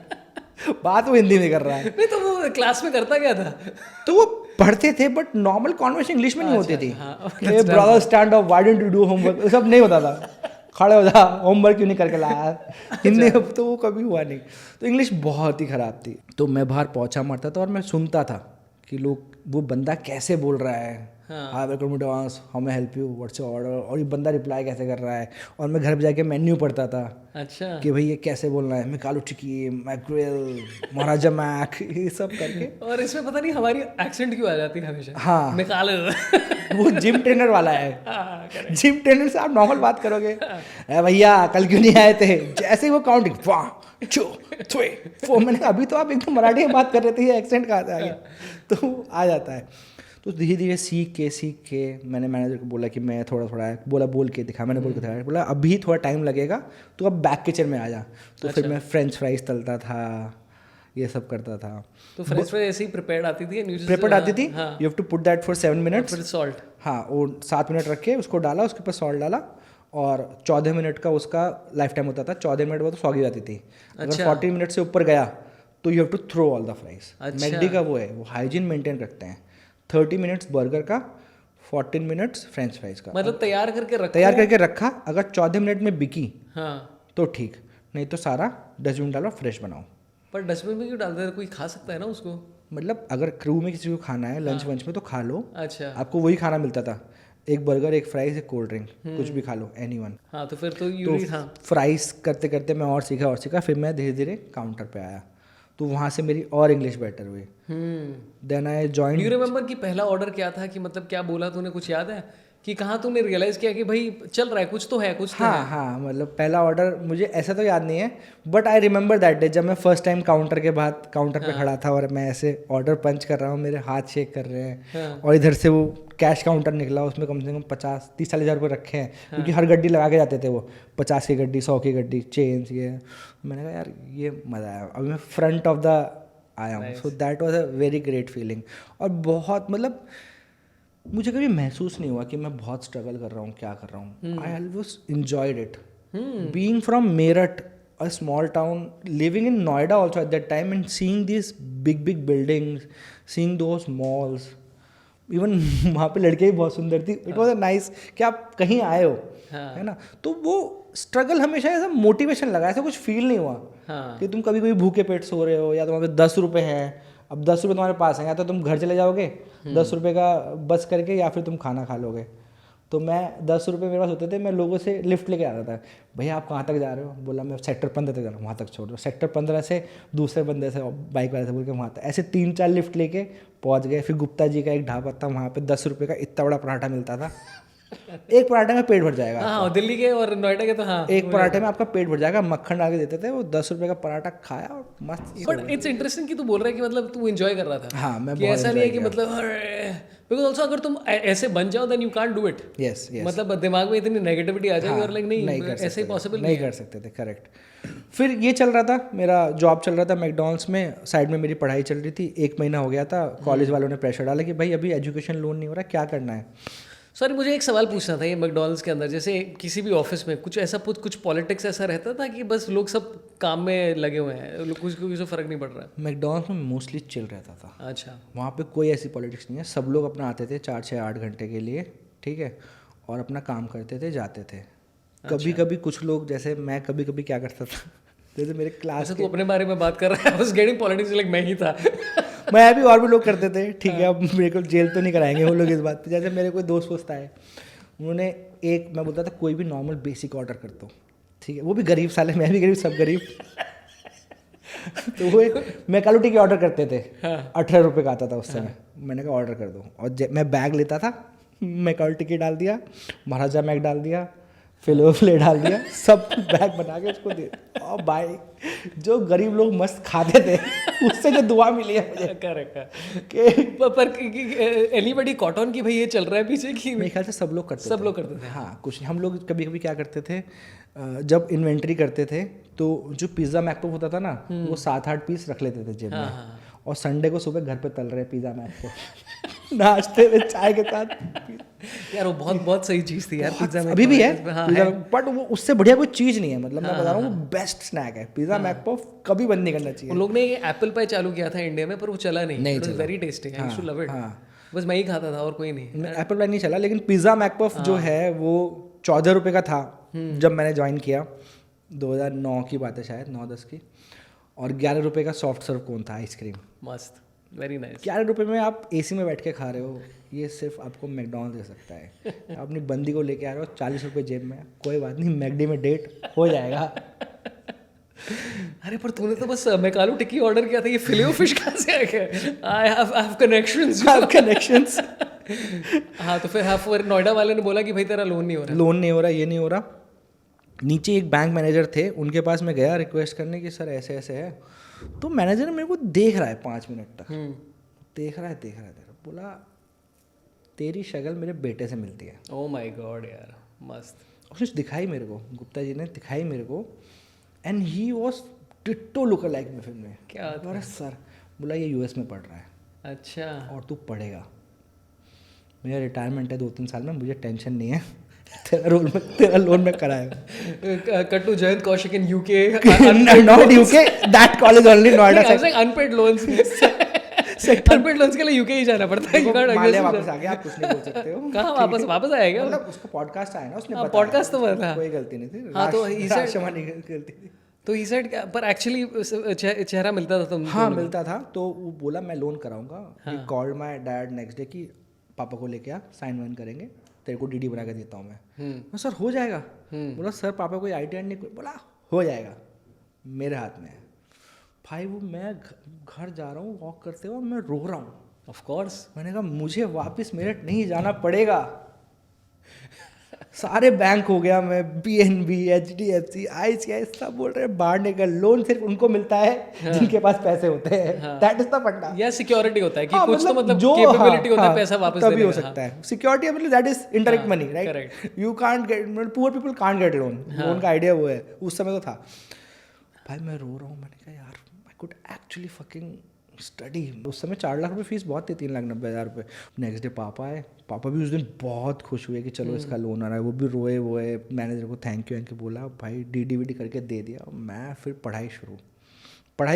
बात वो हिंदी में कर रहा है। नहीं तो वो क्लास में करता क्या था? तो वो पढ़ते थे बट नॉर्मल कॉन्वर्सेशन इंग्लिश में नहीं होती थी। हाँ, brother stand up, why don't you do homework, सब नहीं होता था। खड़े हो जा, होमवर्क क्यों नहीं करके लाया। हिंदी तो वो कभी हुआ नहीं। तो इंग्लिश बहुत ही ख़राब थी। तो मैं बाहर पहुंचा मारता था और मैं सुनता था कि लोग, वो बंदा कैसे बोल रहा है, hi welcome to dance, how may help you, what's your order, और ये बंदा रिप्लाई कैसे कर रहा है। और मैं घर पे जाके मेन्यू पढ़ता था। अच्छा। कि भाई ये कैसे बोलना है, मिकालो टिक्की, मैक्रेल, महाराजा मैक, ये सब करके। और इसमें पता नहीं हमारी एक्सेंट क्यों आ जाती है हमेशा। हाँ, मिकालो वो जिम ट्रेनर वाला है। जिम ट्रेनर से आप नॉर्मल बात करोगे, भैया कल क्यों नहीं आए थे, जैसे ही वो काउंटिंग 1 2 3 4, मैंने अभी तो आप एकदम मराठी में बात कर रहे थे, ये एक्सेंट कहाँ से आ गया। तो आ जाता है। तो धीरे धीरे सीख के मैंने मैनेजर को बोला कि मैं थोड़ा बोल के दिखा। मैंने बोल के दिखाया, बोला अभी थोड़ा टाइम लगेगा, तो अब बैक किचन में आ जा। तो फिर मैं फ्रेंच फ्राइज तलता था, ये सब करता था। तो फ्रेंच फ्राइज ऐसे ही प्रिपेयर्ड आती थी? प्रिपेयर्ड आती थी। You have to put that for 7 minutes. फिर सॉल्ट, हाँ, वो 7 मिनट रख के उसको डाला, उसके ऊपर सॉल्ट डाला, और 14 मिनट का उसका लाइफ टाइम होता था। 14 मिनट बाद तो सॉगी जाती थी। अगर 40 मिनट से ऊपर गया तो you have to throw all the fries. McD का वो है, वो हाइजीन मेंटेन रखते हैं। 30 मिनट्स बर्गर का, 14 मिनट्स फ्रेंच फ्राइज का। मतलब तैयार करके रखा। अगर 14 मिनट में बिकी हाँ, तो ठीक, नहीं तो सारा डस्टबिन डालो, फ्रेश बनाओ। पर डस्टबिन में क्यों डालते हैं? कोई खा सकता है ना उसको। मतलब अगर क्रू में किसी को खाना है लंच वंच में तो खा लो, अच्छा। आपको वही खाना मिलता था, एक बर्गर, एक फ्राइज, एक कोल्ड ड्रिंक, कुछ भी खा लो, एनीवन। हाँ तो फिर तो यू हाँ। फ्राइज करते करते मैं और सीखा, फिर मैं धीरे धीरे काउंटर पे आया, तो वहाँ से मेरी और इंग्लिश बेटर हुई। Then I join. You remember कि पहला ऑर्डर क्या था, कि मतलब क्या बोला तूने, कुछ याद है कि कहाँ तूने रियलाइज किया कि भाई चल रहा है, कुछ तो है, कुछ तो है? हाँ, मतलब पहला ऑर्डर मुझे ऐसा तो याद नहीं है, but I remember that day जब मैं फर्स्ट टाइम काउंटर पे खड़ा था और मैं ऐसे ऑर्डर पंच कर रहा हूँ, मेरे हाथ शेक कर रहे हैं, और इधर से वो कैश काउंटर निकला, उसमें कम से कम 50-30 हज़ार रुपये रखे हैं, क्योंकि हर गड्डी लगा के जाते थे वो, 50 की गड्डी, 100 की गड्डी, चेन्स, ये। मैंने कहा यार ये मज़ा आया, अभी मैं फ्रंट ऑफ द आया हूँ, so that was a very great feeling. और बहुत मतलब मुझे कभी महसूस नहीं हुआ कि मैं बहुत स्ट्रगल कर रहा हूँ, क्या कर रहा हूँ। I always enjoyed it, being from Meerut, a small town, living in Noida also at that time, and seeing these big buildings, seeing those malls, even वहाँ पे लड़कियाँ भी बहुत सुंदर थी। इट वॉज अ नाइस कि आप कहीं आए हो, है ना। तो वो स्ट्रगल हमेशा ऐसा मोटिवेशन लगा, ऐसा कुछ फील नहीं हुआ कि तुम कभी कभी भूखे पेट सो रहे हो, या तुम्हारे पे 10 रुपये हैं, अब 10 रुपये तुम्हारे पास हैं, या तो तुम घर चले जाओगे 10 रुपये का बस करके, या फिर तुम खाना खा लोगे। तो मैं 10 रुपये मेरे पास होते थे, मैं लोगों से लिफ्ट लेके आता था, भैया आप कहाँ तक जा रहे हो? बोला मैं सेक्टर 15 तक जा रहा हूँ, वहाँ तक छोड़ दो। सेक्टर 15 से दूसरे बंदे से, बाइक वाले से बोल के वहाँ तक, ऐसे 3-4 लिफ्ट लेके पहुँच गए। फिर गुप्ता जी का एक ढाबा था, वहाँ पे 10 रुपये का इतना बड़ा पराठा मिलता था, एक पराठे में पेट भर जाएगा। हाँ, दिल्ली के और नोएडा के तो हाँ, एक पराठे में आपका पेट भर जाएगा, मक्खन डाल के देते थे, वो 10 रुपये का पराठा खाया और मस्त। बट इट्स इंटरेस्टिंग कि तू बोल रहा है कि मतलब तू एंजॉय कर रहा था। हाँ, मैं कि ऐसा नहीं है कि मतलब बिकॉज ऑल्सो अगर तुम ऐसे बन जाओ then you can't do it. Yes, मतलब दिमाग में इतनी नेगेटिविटी आ जाएगी और लाइक नहीं ऐसे ही पॉसिबल नहीं कर सकते थे। करेक्ट। फिर ये चल रहा था, मेरा जॉब चल रहा था मैकडॉनल्ड्स में, साइड में मेरी पढ़ाई चल रही थी। 1 महीना हो गया था, कॉलेज वालों ने प्रेशर डाला कि भाई अभी एजुकेशन लोन नहीं हो रहा, क्या करना है। सॉरी, मुझे एक सवाल पूछना था। ये मैकडॉनल्ड्स के अंदर जैसे किसी भी ऑफिस में कुछ ऐसा कुछ पॉलिटिक्स ऐसा रहता था कि बस लोग सब काम में लगे हुए हैं, कुछ किसी को फर्क नहीं पड़ रहा है? मैकडॉनल्ड्स में मोस्टली चिल रहता था। अच्छा। वहाँ पे कोई ऐसी पॉलिटिक्स नहीं है, सब लोग अपना आते थे 4-6-8 घंटे के लिए, ठीक है, और अपना काम करते थे, जाते थे। कभी कभी कुछ लोग, जैसे मैं कभी कभी क्या करता था, जैसे मेरे क्लास, तू अपने बारे में बात कर रहा है, बस गेटिंग पॉलिटिक्स लाइक मैं ही था। मैं भी, और भी लोग करते थे, ठीक है। अब मेरे को जेल तो नहीं कराएंगे वो लोग इस बात पे। जैसे मेरे कोई दोस्त वोस्त आए, उन्होंने मैं बोलता था कोई भी नॉर्मल बेसिक ऑर्डर कर दो, ठीक है, वो भी गरीब साले, मैं भी गरीब, सब गरीब। तो वो मैकालू टिक्की ऑर्डर करते थे, 18 रुपये का आता था उस समय। मैंने कहा ऑर्डर कर दो, और मैं बैग लेता था, मैकालू टिक्की डाल दिया, महाराजा मैक डाल दिया, फिलोफ्ले डाल दिया, सब बैग बना के उसको दे। और भाई जो गरीब लोग मस्त खाते थे, उससे जो दुआ मिली है मुझे। करेक्ट। पर एनीबॉडी कॉटन की भाई ये चल रहा है पीछे की? मेरे ख्याल से सब लोग करते थे। हाँ, कुछ हम लोग कभी कभी क्या करते थे, जब इन्वेंट्री करते थे तो जो पिज़्ज़ा मैकपॉप होता था ना, वो 7-8 पीस रख लेते थे जेब में, और संडे को सुबह घर पे तल रहे पिज़्ज़ा मैकपॉप नाश्ते में चाय के साथ। यार वो बहुत सही चीज़ थी यार, पिज़्ज़ा अभी भी है, बट वो उससे बढ़िया कोई चीज़ नहीं है। मतलब मैं बता रहा हूँ, वो बेस्ट स्नैक है पिज़्ज़ा मैकपॉप, कभी बंद नहीं करना चाहिए। उन लोग ने एप्पल पाई चालू किया था इंडिया में, पर वो चला नहीं। It was very tasty, I used to love it. बस मैं ही खाता था और कोई नहीं। एप्पल पाई नहीं चला, लेकिन पिज़्ज़ा मैकपॉप जो है वो 14 रुपये का था जब मैंने ज्वाइन किया। 2009 की बात है शायद, 9-10 की। और 11 रुपये का सॉफ्ट सर्व कोन था आइसक्रीम। मस्त, वेरी नाइस। 11 रुपये में आप एसी में बैठ के खा रहे हो, ये सिर्फ आपको मैकडॉनल्ड्स दे सकता है। आप अपनी बंदी को लेके आ रहे हो, 40 रुपये जेब में, कोई बात नहीं, मैकडी में डेट हो जाएगा। अरे पर तूने तो बस मैकालू टिक्की ऑर्डर किया था, ये फिलेओ फिश कहाँ से आ गया? I have connections. हाँ, तो फिर नोएडा वाले ने बोला कि भाई तेरा लोन नहीं हो रहा, ये नहीं हो रहा। नीचे एक बैंक मैनेजर थे, उनके पास मैं गया रिक्वेस्ट करने कि सर ऐसे ऐसे है। तो मैनेजर मेरे को देख रहा है 5 मिनट तक, देख रहा है, बोला तेरी शक्ल मेरे बेटे से मिलती है। ओह माय गॉड यार, मस्त। उसने दिखाई मेरे को, गुप्ता जी ने दिखाई मेरे को, and he was ditto look like में फिल्म में। क्या? अरे सर, बोला ये यूएस में पढ़ रहा है, अच्छा, और तू पढ़ेगा, मेरा रिटायरमेंट है 2-3 साल में, मुझे टेंशन नहीं है, तेरा लोन में कराएगा। Cut to Jayant Kaushik in UK, not UK, that college only Noida. Unpaid loans, unpaid loans के लिए यूके ही जाना पड़ता है। मालिया वापस आ गया, आप कुछ नहीं बोल सकते हो। कहाँ वापस आएगा? मतलब उसका पॉडकास्ट आया ना, उसने पॉडकास्ट तो था, कोई गलती नहीं थी। हाँ, तो राशमा नहीं गलती थी। तो ही सेड पर एक्चुअली चेहरा मिलता था तुम? हाँ मिलता था। तो वो बोला मैं लोन कराऊंगा। He called my dad next day कि पापा को लेके आ, साइन वाइन करेंगे, तेरे को डीडी बना के देता हूँ मैं सर हो जाएगा। बोला सर पापा कोई आइडिया नहीं, बोला हो जाएगा, मेरे हाथ में है। भाई वो मैं घर जा रहा हूँ वॉक करते हुए, मैं रो रहा हूँ। ऑफ कोर्स मैंने कहा मुझे वापस मेरठ नहीं जाना पड़ेगा। सारे बैंक हो गया मैं, PNB, HDFC, ICICI सब बोल रहे हैं बाहर निकल, लोन सिर्फ उनको मिलता है जिनके पास पैसे होते हैं। दैट इज द फंडा। या सिक्योरिटी होता है कि हाँ, कुछ तो मतलब जो कैपेबिलिटी होता है पैसा वापस तभी देने हो का। सकता है। सिक्योरिटी मतलब that is indirect money, right? correct. You can't get, मतलब poor people can't get loan. Loan का आइडिया वो है, उस समय तो था। भाई मैं रो रहा हूँ, मैंने कहा यार I could actually fucking study. उस समय 4 लाख रुपए फीस बहुत थी, 3,90,000 रुपये। नेक्स्ट डे पापा आए, पापा भी उस दिन बहुत खुश हुए कि चलो इसका लोन आ रहा है। वो भी रोए वोए, मैनेजर को थैंक यू बोला, भाई DD करके दे दिया। मैं फिर पढ़ाई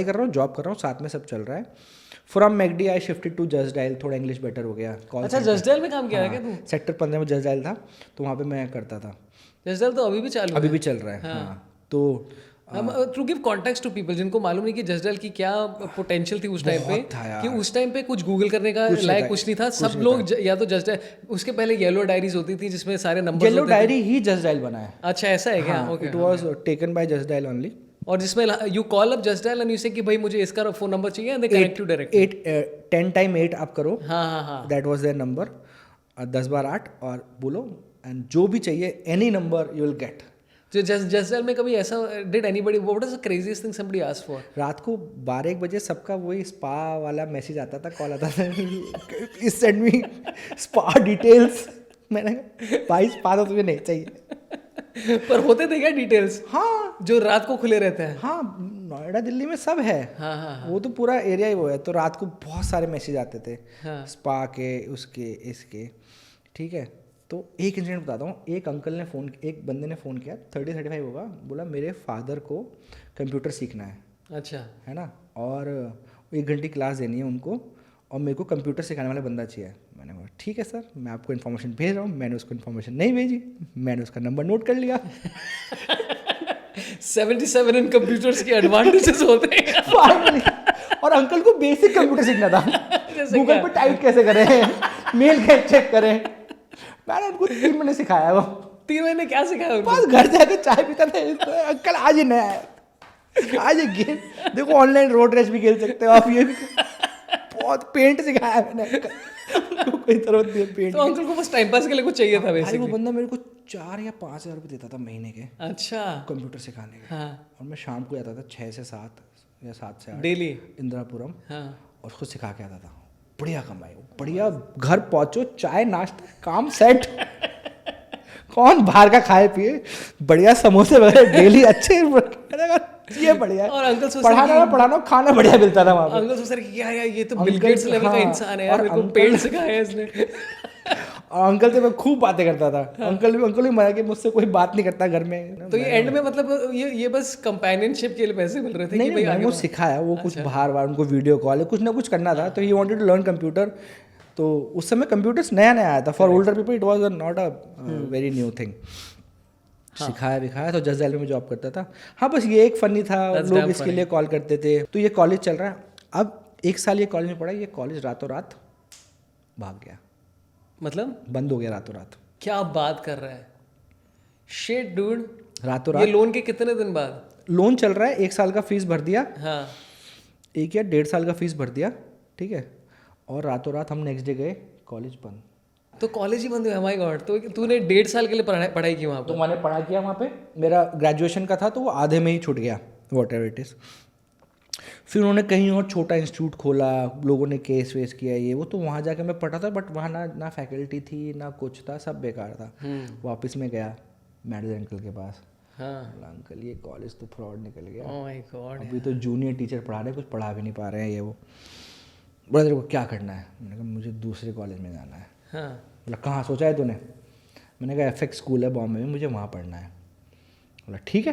कर रहा हूँ, जॉब कर रहा हूँ, साथ में सब चल रहा है। From McD I shifted to Justdial, थोड़ा इंग्लिश बेटर हो गया। अच्छा जस्ट डायल में काम किया है क्या तू? सेक्टर 15 में जस्ट डायल था, तो वहाँ पे मैं करता था। जस्ट डायल तो अभी भी चालू है? अभी भी चल रहा है। हाँ तो to give context to people जिनको मालूम नहीं कि जस्ट डायल की क्या पोटेंशियल थी उस टाइम पे, कि उस टाइम पे कुछ गूगल करने का लायक कुछ नहीं था। सब लोग या तो जस्ट डायल, उसके पहले येलो डायरीज होती थी जिसमें सारे नंबर। येलो डायरी ही जस्ट डायल बना है। अच्छा ऐसा है क्या? Okay, it was taken by just dial only. और जिसमें you call up just dial and you से कि भाई मुझे इसका फोन नंबर चाहिए and they connect you direct. 10 time 8 आप करो। हाँ दैट वाज देयर नंबर। 10 बार 8 और बोलो, एंड जो भी चाहिए any number you will get. तो जस्ट डायल में कभी ऐसा did anybody, what is the craziest thing somebody asked for? रात को 12-1 बजे सबका वही स्पा वाला मैसेज आता था, कॉल आता था, please send me spa details. मैंने कहा भाई स्पा तो तुझे नहीं चाहिए। पर होते थे क्या डिटेल्स? हाँ जो रात को खुले रहते हैं। हाँ, नोएडा दिल्ली में सब है। हाँ, वो तो पूरा एरिया ही वो है। तो रात को बहुत सारे मैसेज आते थे, स्पा के, उसके, इसके, ठीक है। तो एक इंसिडेंट बताता हूँ। एक बंदे ने फ़ोन किया, 30-35 होगा, बोला मेरे फादर को कंप्यूटर सीखना है। अच्छा, है ना, और 1 घंटे क्लास देनी है उनको, और मेरे को कंप्यूटर सिखाने वाला बंदा चाहिए। मैंने बोला ठीक है सर, मैं आपको इन्फॉर्मेशन भेज रहा हूँ। मैंने उसको इन्फॉर्मेशन नहीं भेजी, मैंने उसका नंबर नोट कर लिया। 77 इन कंप्यूटर्स के एडवांटेजेस होते हैं। फाइनली, और अंकल को बेसिक कंप्यूटर सीखना था। गूगल पे टाइप कैसे करें, मेल कैसे चेक करें, मैंने उनको 3 महीने सिखाया। वो 3 महीने क्या सिखाया उनको? बस घर जाके चाय पीता था। अंकल आज ही नया है, आज एक गेम देखो, ऑनलाइन रोड रेस भी खेल सकते हो आप। ये भी बहुत पेंट सिखाया मैंने, कोई जरूरत नहीं है पेंट। तो अंकल को बस टाइम पास के लिए कुछ चाहिए था भाई बेसिकली। वो बंदा मेरे को 4 या 5 हज़ार रुपये देता था महीने के, अच्छा, कंप्यूटर सिखाने के। हाँ, और मैं शाम को जाता था 6 से 7 या 7 से 8 डेली इंदिरापुरम, हाँ। और उसको सिखा के आता था। बढ़िया कमाई, बढ़िया, घर पहुंचो, चाय नाश्ता, काम सेट। कौन बाहर का खाए पिए, बढ़िया समोसे वगैरह डेली अच्छे। ये बढ़िया है। और अंकल सोच पढ़ाना खाना बढ़िया मिलता था वहाँ पे। अंकल सोच रहे कि यार ये तो बिल गेट्स लेवल का इंसान है यार, मेरे को पेंट सिखाया है इसने। और अंकल से मैं खूब बातें करता था। अंकल भी मना कि मुझसे कोई बात नहीं करता घर में। तो ये एंड में मतलब ये बस कंपेनियनशिप के लिए पैसे मिल रहे थे? नहीं, कि भाई मैंने वो सिखाया, वो कुछ बाहर उनको वीडियो कॉल है, कुछ ना कुछ करना था। तो he wanted to learn computer. तो उस समय कंप्यूटर्स नया आया था। For older people it was not a very new thing. सिखाया तो जस्ट डायल में जॉब करता था। हाँ, बस ये एक फनी था, लोग इसके लिए कॉल करते थे। तो ये कॉलेज चल रहा है, अब 1 साल ये कॉलेज में पढ़ा, ये कॉलेज रातों रात भाग गया। मतलब बंद हो गया रातों रात। क्या बात कर रहा है? शिट डूड, रातों ये रात। लोन के कितने दिन बाद? लोन चल रहा है, 1 साल का फीस भर दिया, हाँ, 1 या 1.5 साल का फीस भर दिया, ठीक है। और रातों रात हम नेक्स्ट डे गए, कॉलेज बंद। तो कॉलेज ही बंद हुआ? My God. तो तूने 1.5 साल के लिए पढ़ाई की वहाँ तो पर? मैंने पढ़ा किया वहाँ पे, मेरा ग्रेजुएशन का था, तो वो आधे में ही छूट गया, वॉट एवर इट इज़। फिर उन्होंने कहीं और छोटा इंस्टीट्यूट खोला, लोगों ने केस वेस किया ये वो, तो वहाँ जाके मैं पढ़ा था, बट वहाँ ना फैकल्टी थी ना कुछ था, सब बेकार था। वापस में गया मैनेजर अंकल के पास। हाँ, अंकल ये कॉलेज तो फ्रॉड निकल गया, ओह माय गॉड, अभी तो जूनियर टीचर पढ़ा रहे, कुछ पढ़ा भी नहीं पा रहे हैं ये वो। बोला तेरे को क्या करना है? मैंने कहा मुझे दूसरे कॉलेज में जाना है। हाँ, बोला कहाँ सोचा है तूने? मैंने कहा FX स्कूल है बॉम्बे में, मुझे वहाँ पढ़ना है। बोला ठीक है।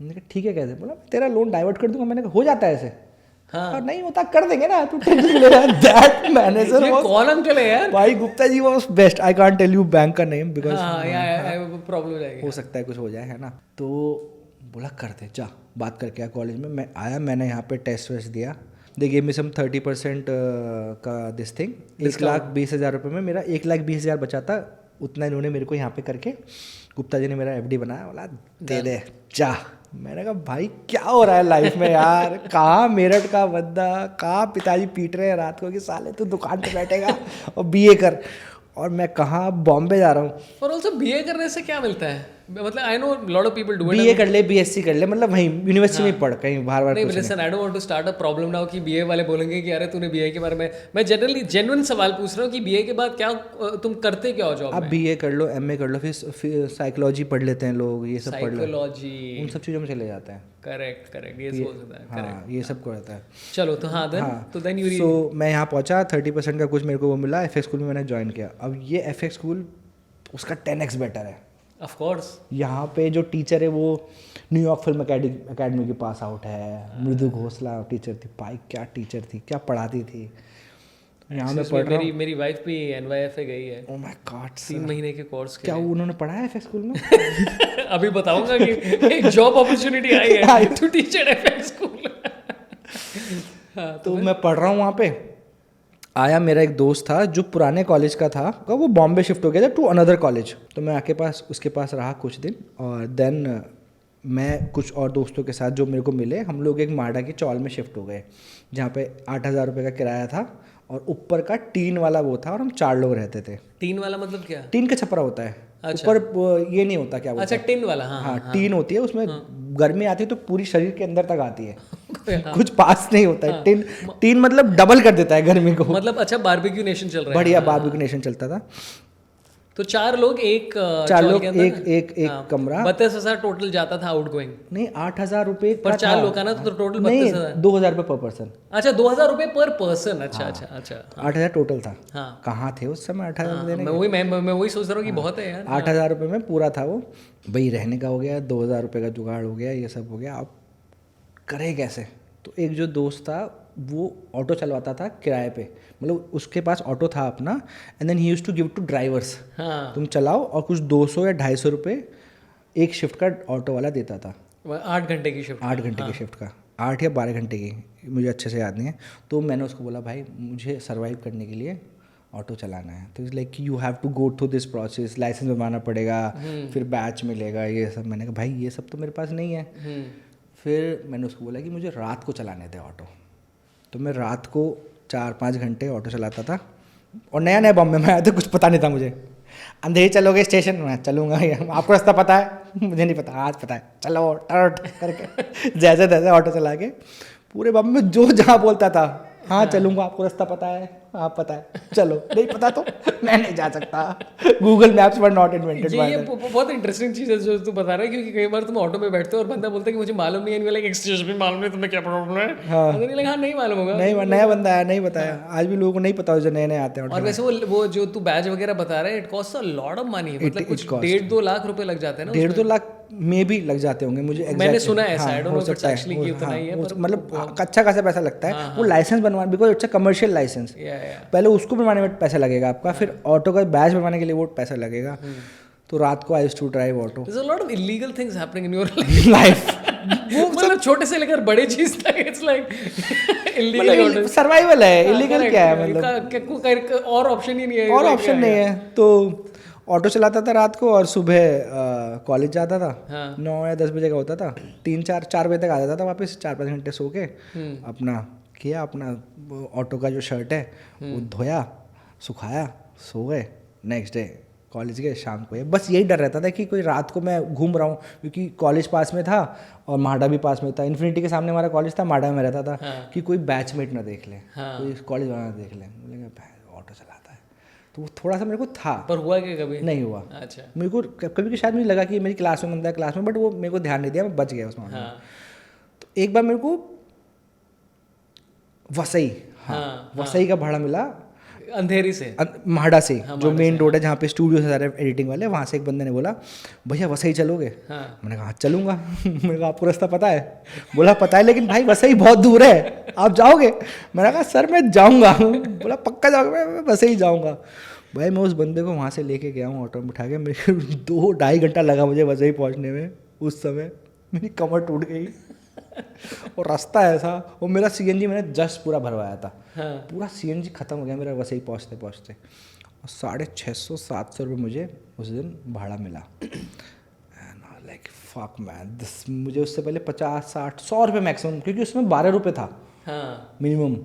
मैंने कहा ठीक है कैसे? बोला तेरा लोन डाइवर्ट कर दूंगा। मैंने कहा हो जाता है ऐसे? हाँ। और नहीं होता कर देंगे ना, तू टेंशन ले रहा है। दैट मैनेजर ये कौन अंकल है यार? भाई Gupta ji was best. I can't tell you bank का नेम बिकॉज हाँ, प्रॉब्लम हो जाएगी। हो सकता है कुछ हो जाए, है ना। तो बोला करते जा, बात करके आ कॉलेज में। मैं आया, मैंने यहाँ पे टेस्ट वेस्ट दिया, दे गेव मी सम 30% का दिस थिंग। 1,20,000 रुपये में मेरा 1,20,000 बचा था, उतना इन्होंने मेरे को यहाँ पे करके गुप्ता जी ने मेरा FD बनाया। बोला दे दे जा। मैंने कहा भाई क्या हो रहा है लाइफ में यार, कहाँ मेरठ का बंदा, कहाँ पिताजी पीट रहे हैं रात को कि साले तू दुकान पे बैठेगा और BA कर, और मैं कहाँ बॉम्बे जा रहा हूँ। और ऑल्सो BA करने से क्या मिलता है? मतलब I know lot of people do it. BA कर ले, BSc कर ले, मतलब वहीं यूनिवर्सिटी में पढ़, कहीं बाहर बाहर नहीं, listen I don't want to start a problem now कि BA वाले बोलेंगे कि अरे तूने BA के बारे में। मैं जनरली जेन्युइन सवाल पूछ रहा हूँ कि BA के बाद क्या तुम करते क्या हो जॉब आप में? BA कर लो, MA कर लो, फिर साइकोलॉजी पढ़ लेते हैं लोग, ये सब पढ़ लो, साइकोलॉजी, उन सब चीज़ों में चले जाते हैं। करेक्ट ये सोच होता है। हाँ, ये सब को रहता है। चलो तो हाँ, देन तो देन यू सो मैं यहाँ पहुँचा, 30% का कुछ मेरे को वो मिला, FX स्कूल में मैंने ज्वाइन किया। अब ये FX स्कूल उसका 10x बेटर है। ऑफ कोर्स यहाँ पे जो टीचर है वो न्यूयॉर्क फिल्म अकेडमी के पास आउट है। मृदु घोषला टीचर थी, भाई क्या टीचर थी, क्या पढ़ाती थी। यहाँ मैं पढ़ रहा हूँ। मेरी वाइफ भी NYFA गई है। ओह माय गॉड, 3 महीने के कोर्स के क्या उन्होंने पढ़ा है FX स्कूल में? अभी बताऊंगा कि एक जॉब अपॉर्चुनिटी आई है to teach at FX school. तो मैं पढ़ रहा हूँ वहाँ पे। आया मेरा एक दोस्त था जो पुराने कॉलेज का था, वो बॉम्बे शिफ्ट हो गया था टू अनदर कॉलेज। तो मैं उसके पास रहा कुछ दिन, और देन मैं कुछ और दोस्तों के साथ जो मेरे को मिले, हम लोग एक माडा की चौल में शिफ्ट हो गए, जहाँ पे 8,000 रुपये का किराया था, और ऊपर का टीन वाला वो था, और हम 4 लोग रहते थे। टीन वाला मतलब क्या? टीन का छपरा होता है। अच्छा। ऊपर ये नहीं होता, क्या बोलते अच्छा हैं? टिन वाला। हाँ, टीन होती है, उसमें गर्मी आती है तो पूरी शरीर के अंदर तक आती है। कुछ पास नहीं होता है। टीन मतलब डबल कर देता है गर्मी को। मतलब अच्छा, बारबेक्यू नेशन चल रहा है। बढ़िया बारबेक्यू नेशन चलता था। तो 4 लोग एक एक कमरा। 32,000 टोटल जाता था आउटगोइंग। नहीं, 8,000 रुपये पर 4 लोग का ना, तो टोटल 32,000। 2,000 रुपये पर पर्सन। अच्छा, 2,000 रुपये पर पर्सन। अच्छा अच्छा अच्छा। 8,000 टोटल था। हाँ, कहाँ थे उस समय 8,000 देने? मैं वही सोच रहा हूँ कि बहुत है यार। 8,000 रुपये में पूरा था वो। भाई रहने का हो गया, 2,000 रुपये का जुगाड़ हो गया, ये सब हो गया। अब करे कैसे? तो एक जो दोस्त था वो ऑटो चलवाता था किराए पे, मतलब उसके पास ऑटो था अपना, and then he used to give to drivers. हाँ, तुम चलाओ, और कुछ 200 या 250 रुपये एक शिफ्ट का ऑटो वाला देता था। 8 घंटे की शिफ्ट। 8 घंटे की शिफ्ट का, 8 या 12 घंटे की, मुझे अच्छे से याद नहीं है। तो मैंने उसको बोला भाई मुझे सर्वाइव करने के लिए ऑटो चलाना है। तो is like you have to go through this process, license बनवाना पड़ेगा, फिर बैच मिलेगा, ये सब। मैंने कहा भाई ये सब तो मेरे पास नहीं है। फिर मैंने उसको बोला कि मुझे रात को चलाने दे ऑटो। तो मैं रात को 4-5 घंटे ऑटो चलाता था, और नया नया बॉम्बे में आया था, कुछ पता नहीं था मुझे। अंधेरी चलोगे स्टेशन में, चलूँगा, आपको रास्ता पता है? मुझे नहीं पता, आज पता है, चलो टर्ट करके जैसे तैसे ऑटो चला के पूरे बॉम्बे में जो जहाँ बोलता था, हाँ चलूँगा, आपको रास्ता पता है? हाँ पता है, चलो। नहीं पता तो मैं नहीं जा सकता। Google maps were not invented by them. बहुत इंटरेस्टिंग चीज़ है जो तू बता रहा है, क्योंकि कई बार तुम ऑटो में बैठते हो और बंदा बोलता है कि मुझे मालूम नहीं है, लाइक एक्सक्यूज मी, मालूम नहीं तुम्हें क्या प्रॉब्लम है? हाँ, नहीं मालूम होगा, नहीं, नया बंदा है, नहीं बताया। आज भी लोगों को नहीं पता, जो नए नए आते हैं। और वैसे वो जो तू बैच वगैरह बता रहा है, it cost a lot of money. मतलब कुछ 1.5-2 लाख रुपए लग जाते हैं ना। 1.5-2 लाख में भी लग जाते होंगे, मुझे मैंने सुना है ऐसा। आई डोंट नो इट्स एक्चुअली कि उतना ही है, मतलब अच्छा खासा पैसा लगता है। वो लाइसेंस बनवाना, because it's a commercial license, पहले उसको बनवाने में पैसा लगेगा आपका, फिर ऑटो का बैच बनवाने के लिए वो पैसा लगेगा। तो रात को I used to drive auto. There is a lot of illegal things happening in your life. वो मतलब छोटे से लेकर बड़े चीज तक, इट्स लाइक इलीगल सर्वाइवल है। इलीगल क्या है मतलब? और ऑप्शन ही नहीं है। और ऑप्शन नहीं है। तो ऑटो चलाता था रात को, और सुबह कॉलेज जाता था। 9 या 10 बजे का होता था, 3-4 बजे तक आ जाता था वापस। 4-5 घंटे सो के अपना किया, अपना ऑटो का जो शर्ट है वो धोया, सुखाया, सो गए। नेक्स्ट डे कॉलेज गए, शाम को। बस यही डर रहता था कि कोई रात को मैं घूम रहा हूँ, क्योंकि कॉलेज पास में था और माडा भी पास में था। इन्फिनिटी के सामने हमारा कॉलेज था, माडा में रहता था। कि कोई बैचमेट ना देख ले, कोई कॉलेज वाला ना देख ले। बोले ऑटो चलाता है, तो वो थोड़ा सा मेरे को था। पर हुआ क्या कभी? नहीं हुआ। अच्छा, मेरे को कभी शायद मुझे लगा कि मेरी क्लास में बंदा है क्लास में, बट वो मेरे को ध्यान नहीं दिया, मैं बच गया उसमें। तो एक बार मेरे को वसई का भाड़ा मिला, अंधेरी से, माडा से, जो मेन रोड है जहाँ पे स्टूडियो है सारे एडिटिंग वाले, वहाँ से एक बंदे ने बोला भैया वसई चलोगे? मैंने कहा चलूँगा। मैंने कहा आपको रास्ता पता है? बोला पता है, लेकिन भाई वसई बहुत दूर है, आप जाओगे? मैंने कहा सर मैं जाऊँगा। बोला पक्का जाओगे? मैं वसई जाऊँगा। भाई मैं उस बंदे को वहाँ से लेके गया हूँ ऑटो में बिठा के। मेरे 2-2.5 घंटा लगा मुझे वसई पहुँचने में उस समय। मेरी कमर टूट गई और रास्ता ऐसा, वो मेरा सीएनजी मैंने जस्ट पूरा भरवाया था, हाँ। पूरा सीएनजी खत्म हो गया मेरा वैसे ही पहुँचते पहुँचते, और 650-700 रुपये मुझे उस दिन भाड़ा मिला। And like fuck man this, मुझे उससे पहले 50-60-100 रुपये मैक्सिमम, क्योंकि उसमें 12 रुपये था हाँ मिनिमम,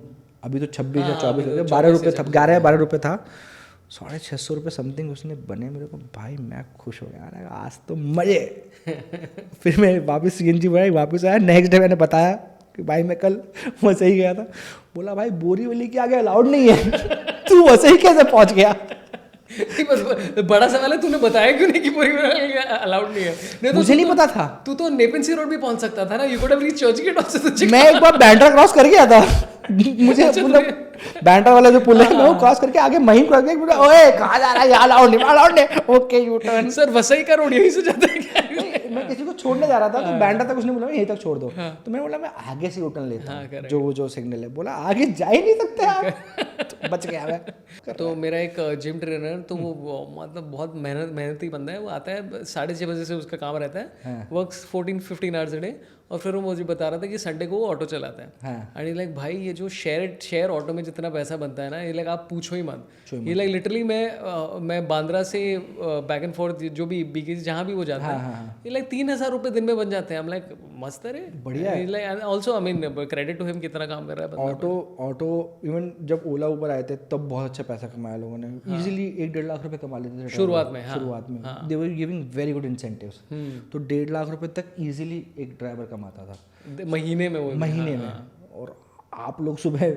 अभी तो 26 या हाँ, 24 अभी हो तो गया, 12 रुपये 24 था, 11-12 रुपये था। 650 रुपये समथिंग उसने बने मेरे को, भाई मैं खुश हो गया, अरे आज तो मजे। फिर मैं वापस सीएनजी भराई, वापस आया, नेक्स्ट डे मैंने बताया कि भाई मैं कल वैसे ही गया था। बोला भाई बोरीवली के आगे अलाउड नहीं है, तू वैसे ही कैसे पहुंच गया? बड़ा सवाल है, तूने बताया क्यों नहीं कि पूरी अलाउड नहीं है? नहीं तो मुझे नहीं पता था। तू तो नेपेंसी रोड भी पहुंच सकता था ना, you could have reach Churchgate also. मैं एक बार बैंड्रा क्रॉस कर गया था, मुझे मतलब बैंड्रा वाला जो पुल है मैं वो क्रॉस करके आगे महीन क्रॉस करके, ओए कहाँ जा रहा है, अलाउड नहीं, अलाउड नहीं, okay U turn. Sir Vasai का रोड यहीं से जाता है क्या? मैं किसी को छोड़ने जा रहा था तो बैंड्रा तक उसने बोला यहीं तक छोड़ दो, तो मैंने बोला मैं आगे से यूटर्न लेता हूँ, जो सिग्नल है। बोला आगे जा ही नहीं सकते आप, तो बच गया मैं। तो मेरा एक जिम ट्रेनर, तो वो मतलब बहुत मेहनती बंदा है। वो आता है 6:30 बजे से उसका काम रहता है, वर्क्स 14-15 आवर्स अ डे, और फिर वो मुझे बता रहा था कि संडे को वो ऑटो चलाता है। एंड लाइक भाई ये जो शेयर ऑटो में जितना पैसा बनता है ना, ये लाइक आप पूछो ही मत। ये लाइक लिटरली मैं बांद्रा से बैक एंड फोर्थ जो भी बीकेसी जहाँ भी वो जाता है, ये लाइक 3,000 रुपये दिन में बन जाते हैं। हम लाइक मस्त है रे, बढ़िया है। Like also I mean credit to him, कितना काम कर रहा है बंदा। ऑटो इवन जब ओला ऊबर आए थे तब बहुत अच्छा पैसा कमाया लोगों ने, इजीली 1-1.5 लाख रुपए कमा लेते थे शुरुआत में। शुरुआत में they were giving very good incentives, तो 1.5 लाख रुपए तक इजीली एक ड्राइवर कमाता था महीने में, वो महीने में। और आप लोग सुबह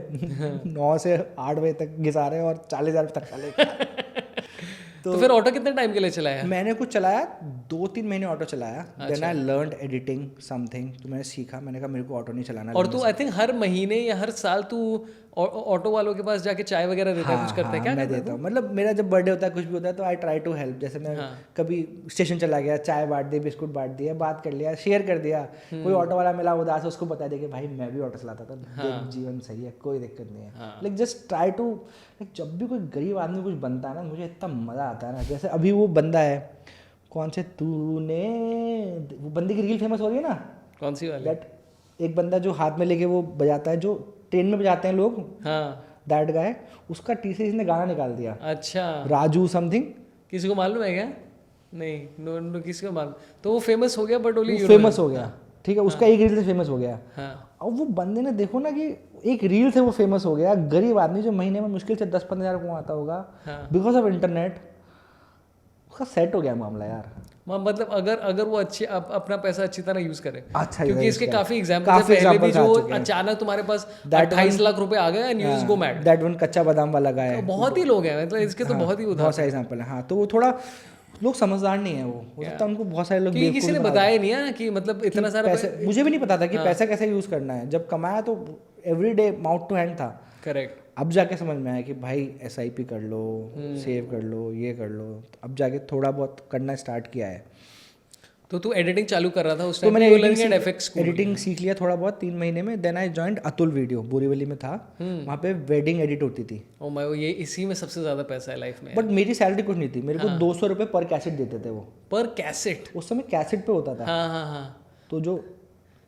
9 से 8 बजे तक घिसा रहे हैं और 40,000 तक चले। तो फिर ऑटो कितने टाइम के लिए चलाया? मैंने कुछ चलाया 2-3 महीने ऑटो चलाया, then I learned editing something, तो मैंने सीखा, मैंने कहा मेरे को ऑटो नहीं चलाना। और तू आई थिंक हर महीने या हर साल तू ऑटो वालों के पास जाके चाय वगैरह देता है, कुछ करता है क्या? मैं देता हूँ, मतलब मेरा जब बर्थडे होता है कुछ भी होता है तो आई ट्राई टू हेल्प। जैसे मैं कभी स्टेशन चला गया, चाय बांट दी, बिस्कुट बांट दिया, बात कर लिया, शेयर कर दिया। कोई ऑटो वाला मिला उदास, उसको बता दिया कि भाई मैं भी ऑटो चलाता था, देख जीवन सही है, कोई दिक्कत नहीं है। लाइक जस्ट ट्राई टू, जब भी कोई गरीब आदमी कुछ बनता है ना, मुझे इतना मज़ा आता है ना। जैसे अभी वो बंदा है, कौन से तूने, वो बंदे की रील फेमस हो रही है ना, कौन सी वाली? दैट एक बंदा जो हाथ में लेके वो बजाता है, जो ट्रेन में बजाते हैं लोग, हाँ दैट गाय, उसका टी-सीरीज ने गाना निकाल दिया। अच्छा, राजू समथिंग, किसी को मालूम है क्या? नहीं, नो किसी को मालूम। तो वो फेमस हो गया, बट ओनली फेमस हो गया, ठीक है, उसका एक रील से फेमस हो गया। हाँ। और वो बंदे ने देखो ना कि एक रील से वो फेमस हो गया, गरीब आदमी जो महीने में मुश्किल से 10-15 हज़ार कमाता होगा, बिकॉज ऑफ इंटरनेट, उसका सेट हो गया मामला यार। मतलब अगर वो अच्छी अपना पैसा अच्छी तरह यूज करे, अच्छा, क्योंकि इसके काफी एग्जांपल है पहले भी, जो अचानक तुम्हारे पास 28 लाख रुपए आ गए and you just go mad. That one कच्चा बादाम वाला गाय है, बहुत ही लोग हैं, मतलब इसके तो बहुत ही बहुत सारे एग्जांपल है। हाँ, तो वो थोड़ा लोग समझदार नहीं है, वो हो सकता है उनको बहुत सारे लोग, क्योंकि किसी ने बताया नहीं है कि मतलब इतना सारा पैसे, मुझे भी नहीं पता था कि पैसा कैसे यूज करना है। जब कमाया तो एवरीडे माउथ टू हैंड था। करेक्ट। अब जाके समझ में आया कि भाई SIP कर लो, सेव कर लो, ये कर लो। अब जाके थोड़ा बहुत करना स्टार्ट किया है। तो तू एडिटिंग चालू कर रहा था उस तो टाइम? मैंने एडिटिंग सीख लिया थोड़ा बहुत 3 महीने में। Then I joined Atul video, Borivali में था, वहाँ पे वेडिंग एडिट होती थी। ओ माय, ये इसी में सबसे ज्यादा पैसा है लाइफ में। बट मेरी सैलरी कुछ नहीं थी, मेरे को 200 रुपये पर कैसेट देते थे वो। पर कैसेट? उस समय कैसेट पे होता था। हाँ हाँ हाँ। तो जो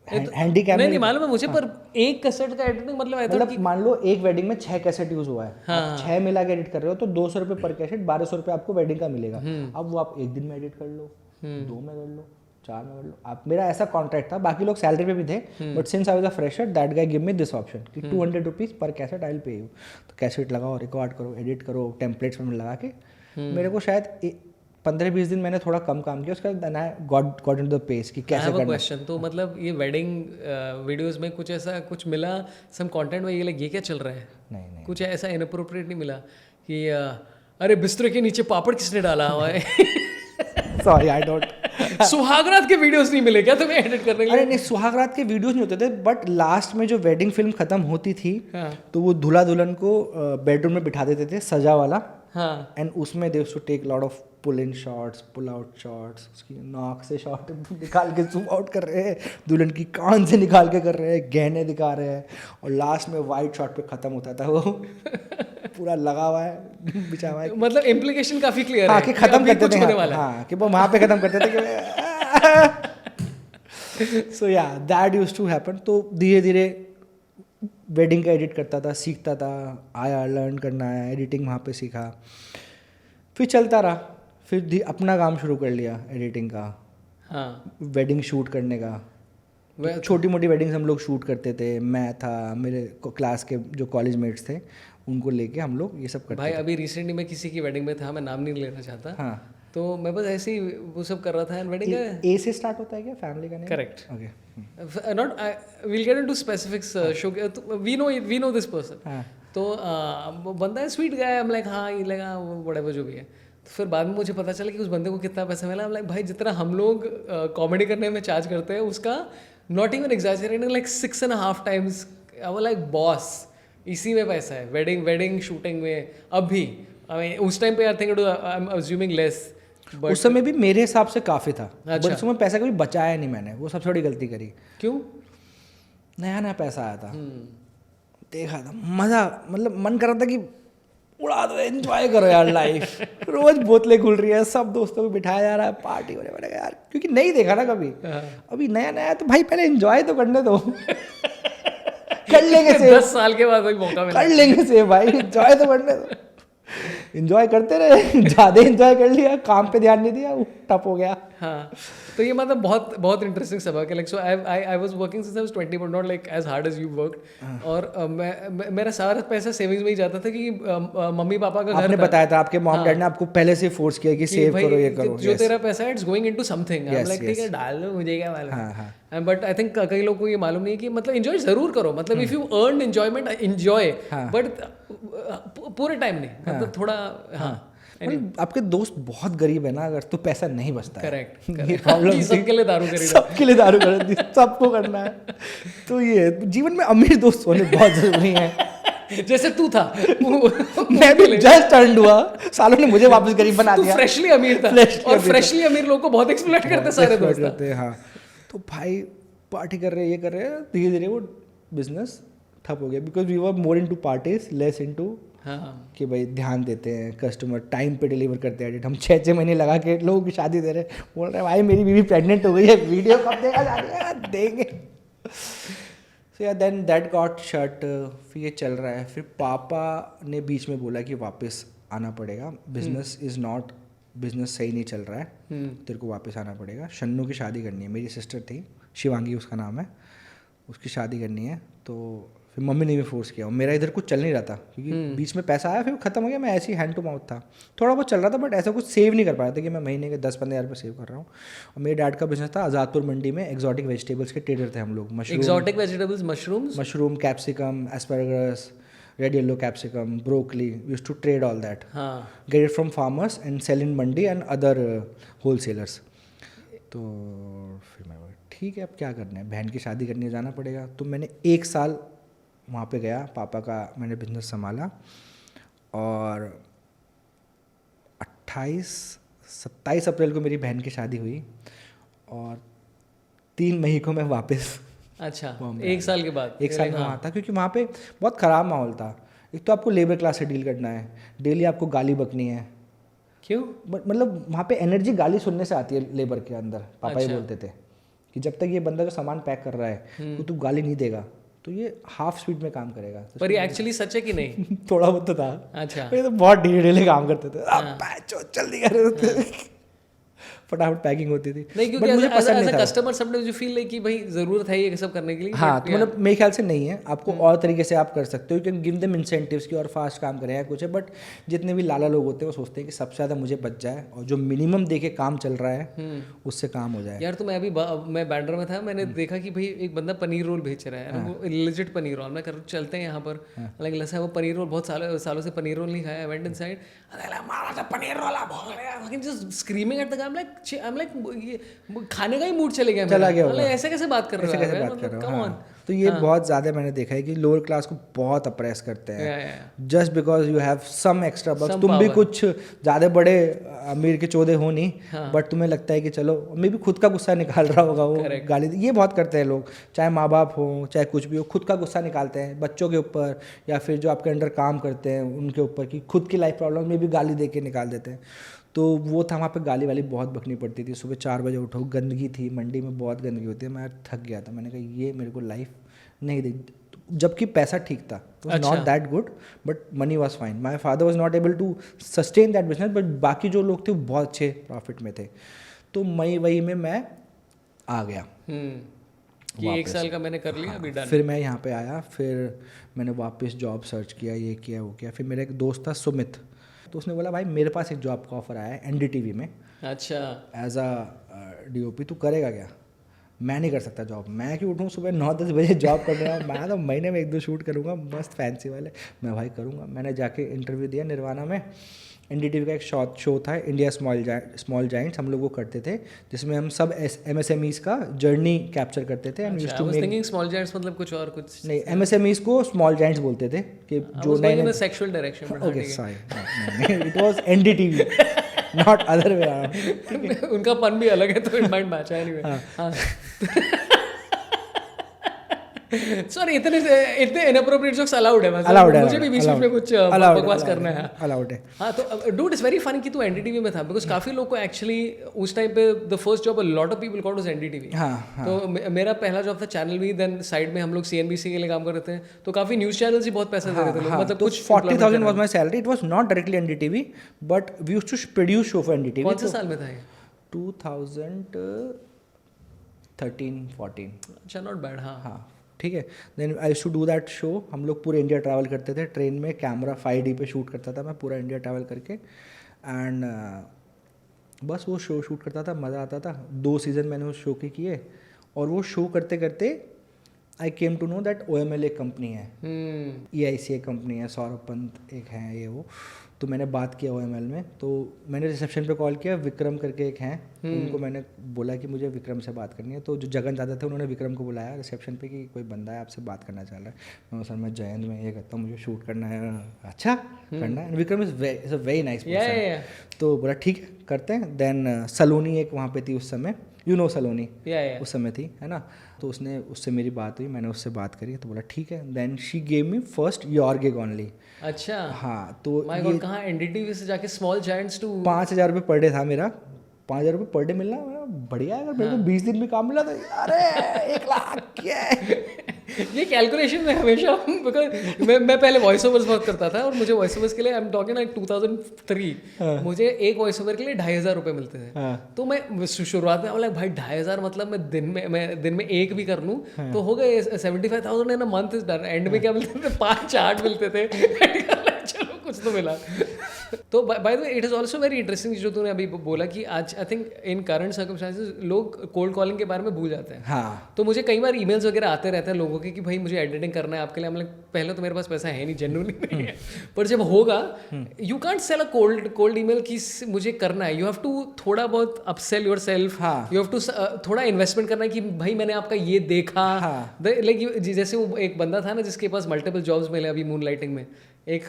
हैंडी कैमरा, नहीं मालूम है मुझे, पर एक कैसेट का एडिटिंग मतलब मान लो एक वेडिंग में 6 कैसेट यूज हुआ है, आप 6 मिला के एडिट कर रहे हो तो 200 रुपये पर कैसेट, 1200 रुपये आपको वेडिंग का मिलेगा। अब वो आप एक दिन में एडिट कर लो, 2 में कर लो, 4 में कर लो। आप, मेरा ऐसा कॉन्ट्रैक्ट था, बाकी लोग सैलरी पे भी थे, but since I was a fresher that guy give me this option कि 200 रुपीज़ पर cassette I will pay you. तो कैसेट लगाओ, रिकॉर्ड करो, एडिट करो, टेम्पलेट्स में लगा के। मेरे को शायद 15-20 दिन मैंने थोड़ा कम काम किया, उसके बाद I got into the pace कि कैसे करना है। क्वेश्चन, तो मतलब ये वेडिंग वीडियोस में कुछ ऐसा कुछ मिला, सम कंटेंट में ये क्या चल रहा है? नहीं, कुछ ऐसा इनअप्रोप्रिएट नहीं मिला कि अरे बिस्तर के नीचे पापड़ किसने डाला हुआ है? Sorry, I don't. सुहागरात के वीडियोस नहीं मिले क्या तुम्हें एडिट करने के लिए? अरे नहीं, सुहागरात के वीडियोस नहीं होते थे, बट लास्ट में जो वेडिंग फिल्म खत्म होती थी, तो वो दूल्हा दुल्हन को बेडरूम में बिठा देते थे, सजा वाला। हाँ। एंड उसमें they to take lot of pull in shots, pull out shots, उसकी नाक से शॉट निकाल के जूम आउट कर रहे हैं, दुल्हन की कान से निकाल के कर रहे हैं, गहने दिखा रहे हैं, और लास्ट में वाइट शॉट पे खत्म होता था वो। पूरा लगा हुआ है, बिछा हुआ है। मतलब इम्प्लीकेशन काफी क्लियर है कि खत्म करते थे। हाँ, कि वो वहाँ पे खत्म करते थे कि सो या दैट यूज टू हैपन. तो धीरे धीरे वेडिंग का एडिट करता था, सीखता था, आया लर्न करना आया, एडिटिंग वहाँ पे सीखा, फिर चलता रहा. फिर अपना काम शुरू कर लिया एडिटिंग का. हाँ. वेडिंग शूट करने का. छोटी मोटी वेडिंग्स हम लोग शूट करते थे. मैं था, मेरे क्लास के जो कॉलेज मेट्स थे उनको लेके हम लोग ये सब करते भाई थे. अभी रिसेंटली मैं किसी की वेडिंग में था, मैं नाम नहीं लेना चाहता. हाँ. तो मैं बस ऐसे ही वो सब कर रहा था. वेडिंग ए से स्टार्ट होता है क्या फैमिली का name? Correct. Okay. Not will get into specifics. We know this person. हाँ. तो बंदा है स्वीट गाय. हम लाइक हाँ ये लगा व्हाटएवर जो भी है. तो फिर बाद में मुझे पता चला कि उस बंदे को कितना पैसा मिला. लाइक भाई जितना हम लोग कॉमेडी करने में चार्ज करते हैं उसका not even exaggerating like 6.5 times. वो लाइक बॉस इसी में पैसा है. वेडिंग शूटिंग में अब भी उस टाइम पे I think I am assuming less. उस समय भी मेरे हिसाब से काफ़ी था. अच्छा. बट उसमें पैसा कभी बचाया नहीं मैंने. वो सबसे बड़ी गलती करी. क्यों? नया नया पैसा आया था. देखा था मज़ा, मतलब मन कर रहा था कि उड़ा दो, एंजॉय करो यार लाइफ. रोज बोतलें खुल रही है, सब दोस्तों को बिठाया जा रहा है, पार्टी होने वाला यार, क्योंकि नहीं देखा ना कभी. अभी नया नया तो भाई पहले एंजॉय तो करने दो. कर लेंगे सेव. 10 साल के बाद वही मौका मिला. कर लेंगे सेव भाई, एंजॉय तो करने दो. एंजॉय करते रहे, ज़्यादा एंजॉय कर लिया, काम पे ध्यान नहीं दिया, वो टप हो गया. हाँ. तो ये मतलब बहुत बहुत इंटरेस्टिंग सबक है. Like so I was working since I was 20 but not like as hard as you worked. और मेरा सारा पैसा सेविंग्स में ही जाता था कि मम्मी पापा का घर आपने बताया था आपके मॉम डैड ने आपको पहले से फोर्स किया कि सेव करो, ये करो. जो तेरा पैसा है it's going into something. I am like ठीक है डाल दो, मुझे क्या मालूम. हाँ. बट आई थिंक कई लोगों को ये मालूम नहीं कि मतलब एंजॉय जरूर करो. मतलब if you earn enjoyment enjoy, but पूरे टाइम नहीं. मतलब थोड़ा. हाँ. आपके दोस्त बहुत गरीब है ना, अगर तो पैसा नहीं बचता है. करेक्ट. ये प्रॉब्लम. सबके लिए दारू खरीदो. सबके लिए दारू खरीदनी, सबको करना है. तो ये जीवन में अमीर दोस्त होने बहुत जरूरी है. जैसे तू था. मैं भी जस्ट टर्न हुआ, सालों ने मुझे वापस गरीब बना दिया. फ्रेशली अमीर था. और फ्रेशली अमीर लोगों को बहुत एक्सप्लॉइट करते सारे दोस्त. हाँ. तो भाई पार्टी कर रहे, ये कर रहे, धीरे धीरे वो बिजनेस ठप हो गया. Because we were more into parties, less into कि भाई ध्यान देते हैं, कस्टमर टाइम पे डिलीवर करते हैं एडिट. हम 6 महीने लगा के लोगों की शादी दे रहे, बोल रहे भाई मेरी बीवी प्रेग्नेंट हो गई है, वीडियो कब देगा शादी देंगे. सो या देन दैट गॉट शट. फिर ये चल रहा है. फिर पापा ने बीच में बोला कि वापस आना पड़ेगा, बिजनेस इज़ नॉट, बिजनेस सही नहीं चल रहा है, तेरे को वापस आना पड़ेगा. शन्नू की शादी करनी है. मेरी सिस्टर थी, शिवांगी उसका नाम है, उसकी शादी करनी है. तो फिर मम्मी ने भी फोर्स किया. मेरा इधर कुछ चल नहीं रहा था क्योंकि बीच में पैसा आया, फिर खत्म हो गया. मैं ऐसे ही हैंड टू माउथ था, थोड़ा बहुत चल रहा था, बट ऐसा कुछ सेव नहीं कर पाया था कि मैं महीने के 10-15 हज़ार रुपये सेव कर रहा हूँ. और मेरे डैड का बिजनेस था आज़ादपुर मंडी में. एक्जॉटिक वेजिटेबल्स के ट्रेडर थे हम लोग. Exotic vegetables, mushroom, capsicum, asparagus, red yellow capsicum, broccoli, used to trade all that, get it from farmers and sell in mandi and other wholesalers. तो फिर मैं ठीक है अब क्या करना है, बहन की शादी करनी है, जाना पड़ेगा. तो मैंने 1 साल वहाँ पे गया, पापा का मैंने बिजनेस संभाला. और 27 अप्रैल को मेरी बहन की शादी हुई और 3 मई को मैं वापस. अच्छा. 1 साल के बाद. 1 साल में वहाँ था क्योंकि वहाँ पे बहुत ख़राब माहौल था. एक तो आपको लेबर क्लास से डील करना है, डेली आपको गाली बकनी है. क्यों? मतलब वहाँ पे एनर्जी गाली सुनने से आती है लेबर के अंदर. पापा ही बोलते थे कि जब तक ये बंदा का सामान पैक कर रहा है तो तू गाली नहीं देगा तो ये हाफ स्पीड में काम करेगा. पर ये एक्चुअली सच है कि नहीं? थोड़ा बहुत तो था. अच्छा. ये तो बहुत धीरे काम करते थे. जल्दी कर, फटाफट पैकिंग होती थी. नहीं क्योंकि as a customer sometimes you feel like कि भाई ज़रूरत है ये सब करने के लिए. हाँ. तो मतलब मेरे ख्याल से नहीं है. आपको और तरीके से आप कर सकते हो. You can give them incentives की और फास्ट काम करें या कुछ है. बट जितने भी लाला लोग होते हैं वो सोचते हैं कि सबसे ज़्यादा मुझे बच जाए और जो मिनिमम दे के काम चल रहा है उससे काम हो जाए. यार तो मैं बैंड्रा में था, मैंने देखा कि भाई एक बंदा पनीर रोल बेच रहा है. वो लेजिट पनीर रोल. मैं चलते हैं यहाँ पर, लाइक लसा वो पनीर रोल, बहुत सालों से पनीर रोल नहीं खाया. Went inside, paneer roll, just screaming at the guy. I am like ये खाने का ही मूड चला गया. मतलब ऐसे कैसे बात कर रहे हो. तो ये बहुत ज़्यादा मैंने देखा है कि लोअर क्लास को बहुत अप्रेस करते हैं just because you have some extra bucks. तुम भी कुछ ज़्यादा बड़े अमीर के चौधे हो नहीं, बट तुम्हें लगता है कि चलो मे भी खुद का गुस्सा निकाल रहा होगा वो गाली. ये बहुत करते हैं लोग, चाहे माँ बाप हो चाहे कुछ भी हो, खुद का गुस्सा निकालते हैं बच्चों के ऊपर या फिर जो आपके अंडर काम करते हैं उनके ऊपर, कि खुद की लाइफ प्रॉब्लम में भी गाली दे के निकाल देते हैं. तो वो था, वहाँ पे गाली वाली बहुत बकनी पड़ती थी, सुबह 4 बजे उठो, गंदगी थी, मंडी में बहुत गंदगी होती है, मैं थक गया था, मैंने कहा ये मेरे को लाइफ नहीं दी, जबकि पैसा ठीक था, not that good but money was fine, my father was not able to sustain that business, but बाकी जो लोग थे वो बहुत अच्छे प्रॉफिट में थे, तो मई वही में मैं आ गया कि 1 साल का मैंने कर लिया, अभी डन। फिर मैं यहाँ पे आया, फिर मैंने वापस जॉब सर्च किया, ये किया वो किया, फिर मेरा एक दोस्त था सुमित, तो उसने बोला भाई मेरे पास एक जॉब का ऑफर आया है NDTV में, अच्छा, एज अ DOP, तू करेगा क्या? मैं नहीं कर सकता जॉब, मैं क्यों उठूँ सुबह 9-10 बजे जॉब करने का, मैं तो महीने में 1-2 शूट करूँगा मस्त फैंसी वाले, मैं भाई करूँगा। मैंने जाके इंटरव्यू दिया निर्वाणा में, NDTV का एक शो था इंडिया स्मॉल जाइंट्स, हम लोग वो करते थे, जिसमें हम सब MSMEs का जर्नी कैप्चर करते थे। स्मॉल जाइंट्स मतलब कुछ और कुछ नहीं, MSMEs को स्मॉल जाइंट्स बोलते थे कि जो नए sexual direction, okay sorry, it was NDTV not other way around. उनका पन भी अलग है तो इट माइट मैच एनीवे। हाँ सॉरी, इतने इनअप्रोप्रिएट जोक्स अलाउड है, मतलब मुझे भी बीच में कुछ बकवास करना है, अलाउड है। हाँ, तो डूड इट्स वेरी फनी कि तू NDTV में था, बिकॉज काफी लोग को एक्चुअली उस टाइम पे the first job a lot of people got was NDTV। हाँ। तो मेरा पहला जॉब था चैनल वी, देन साइड में हम लोग CNBC के लिए काम कर रहे थे, तो काफी न्यूज चैनल्स ही बहुत पैसा दे रहे थे लोग, मतलब कुछ 40,000 was my salary, it was not directly NDTV but we used to produce show for NDTV। कौन से साल में था ये? 2013-14। अच्छा, नॉट बैड। हाँ, ठीक है। Then I used to do that show, हम लोग पूरे इंडिया ट्रैवल करते थे ट्रेन में, कैमरा 5D पे शूट करता था मैं पूरा इंडिया ट्रैवल करके, एंड बस वो शो शूट करता था, मज़ा आता था। 2 सीज़न मैंने उस शो के किए, और वो शो करते करते I came to know that OML एक कंपनी है, EIC एक कंपनी है, सौरभ पंत एक है ये वो, तो मैंने बात किया OML में, तो मैंने रिसेप्शन पे कॉल किया, विक्रम करके एक हैं, उनको मैंने बोला कि मुझे विक्रम से बात करनी है, तो जो जगन दादा थे उन्होंने विक्रम को बुलाया रिसेप्शन पे कि कोई बंदा है आपसे बात करना चाह रहा है। मैं सर मैं जयंत में ये करता हूँ, मुझे शूट करना है। अच्छा करना है, Vikram is a very nice person, तो बोला ठीक है करते हैं। देन सलोनी एक वहाँ पे थी उस समय, सलोनी उस समय थी, है ना, तो उससे मेरी बात हुई, मैंने उससे बात करी, तो बोला ठीक है। Then she gave me first your gig only. अच्छा, हाँ, तो माय गॉड, कहाँ NDTV से जाके स्मॉल जायंट्स टू 5,000 रुपये पर डे था मेरा, 5,000 रुपये पर डे मिलना बढ़िया है। अगर मेरे को 20 दिन भी काम मिला तो अरे 1 लाख क्या है। ये कैलकुलेशन में हमेशा, बिकॉज मैं पहले वॉइस ओवर्स बहुत करता था, और मुझे वॉइस ओवर्स के लिए आई एम टॉकिंग लाइक 2003 मुझे एक वॉइस ओवर के लिए 2,500 रुपये मिलते थे। तो मैं शुरुआत में बोला भाई 2,500 मतलब मैं दिन में एक भी कर लूँ तो हो गए 75,000 in a month is done. And में क्या मिलते थे? 5-8 मिलते थे। चलो कुछ तो मिला। तो by the way it is also very interesting जो तूने अभी बोला कि आज I think in current circumstances लोग कोल्ड कॉलिंग के बारे में भूल जाते हैं। हाँ, तो मुझे कई बार ईमेल्स वगैरह आते रहते हैं लोगों के कि भाई मुझे एडिटिंग करना है आपके लिए। मतलब पहले तो मेरे पास पैसा है नहीं, जेन्युइनली नहीं है, पर जब होगा you can't sell a cold email कि मुझे करना है। यू हैव टू थोड़ा बहुत upsell yourself, you have to थोड़ा इन्वेस्टमेंट करना है कि भाई मैंने आपका ये देखा। लाइक जैसे वो एक बंदा था ना जिसके पास मल्टीपल जॉब्स मिले अभी मून लाइटिंग में, एक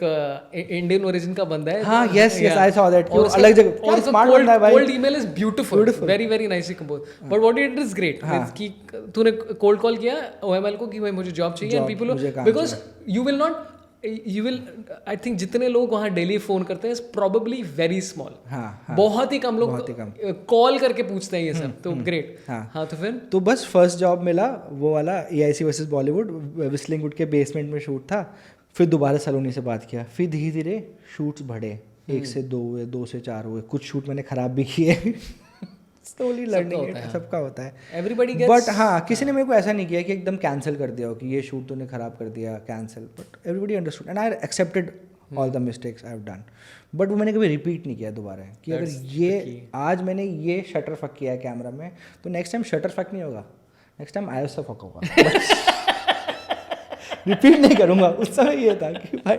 इंडियन ओरिजिन का बंदा है। हाँ, यस आई सॉ दैट। और अलग जगह और स्मार्ट बंदा है भाई। Cold email is beautiful, very very nicely compose, but what it is great कि तूने कोल्ड कॉल किया OML को कि भाई मुझे जॉब चाहिए, and people because you will I think जितने लोग वहाँ डेली फोन करते हैं प्रोबेबली वेरी स्मॉल। बहुत ही कम लोग कॉल करके पूछते हैं ये सब। तो ग्रेट। हाँ, तो फिर तो बस फर्स्ट जॉब मिला वो वाला EIC वर्सेस बॉलीवुड, विस्लिंगवुड के बेसमेंट में शूट था। फिर दोबारा सलोनी से बात किया, फिर धीरे धीरे शूट्स बढ़े, 1 से 2 हुए, 2 से 4 हुए, कुछ शूट मैंने खराब भी किए। स्लोली लर्निंग, सबका होता है, एवरीबॉडी गेट्स। बट हाँ, किसी ने मेरे को ऐसा नहीं किया कि एकदम कैंसिल कर दिया हो कि ये शूट तूने खराब कर दिया, cancel. But everybody understood and I accepted all the mistakes I have done. But वो मैंने कभी रिपीट नहीं किया दोबारा कि अगर ये आज मैंने ये शटर फक किया है कैमरा में तो नेक्स्ट टाइम शटर फक नहीं होगा, नेक्स्ट टाइम आयोस फक होगा। रिपीट नहीं करूंगा। उस समय ये था कि भाई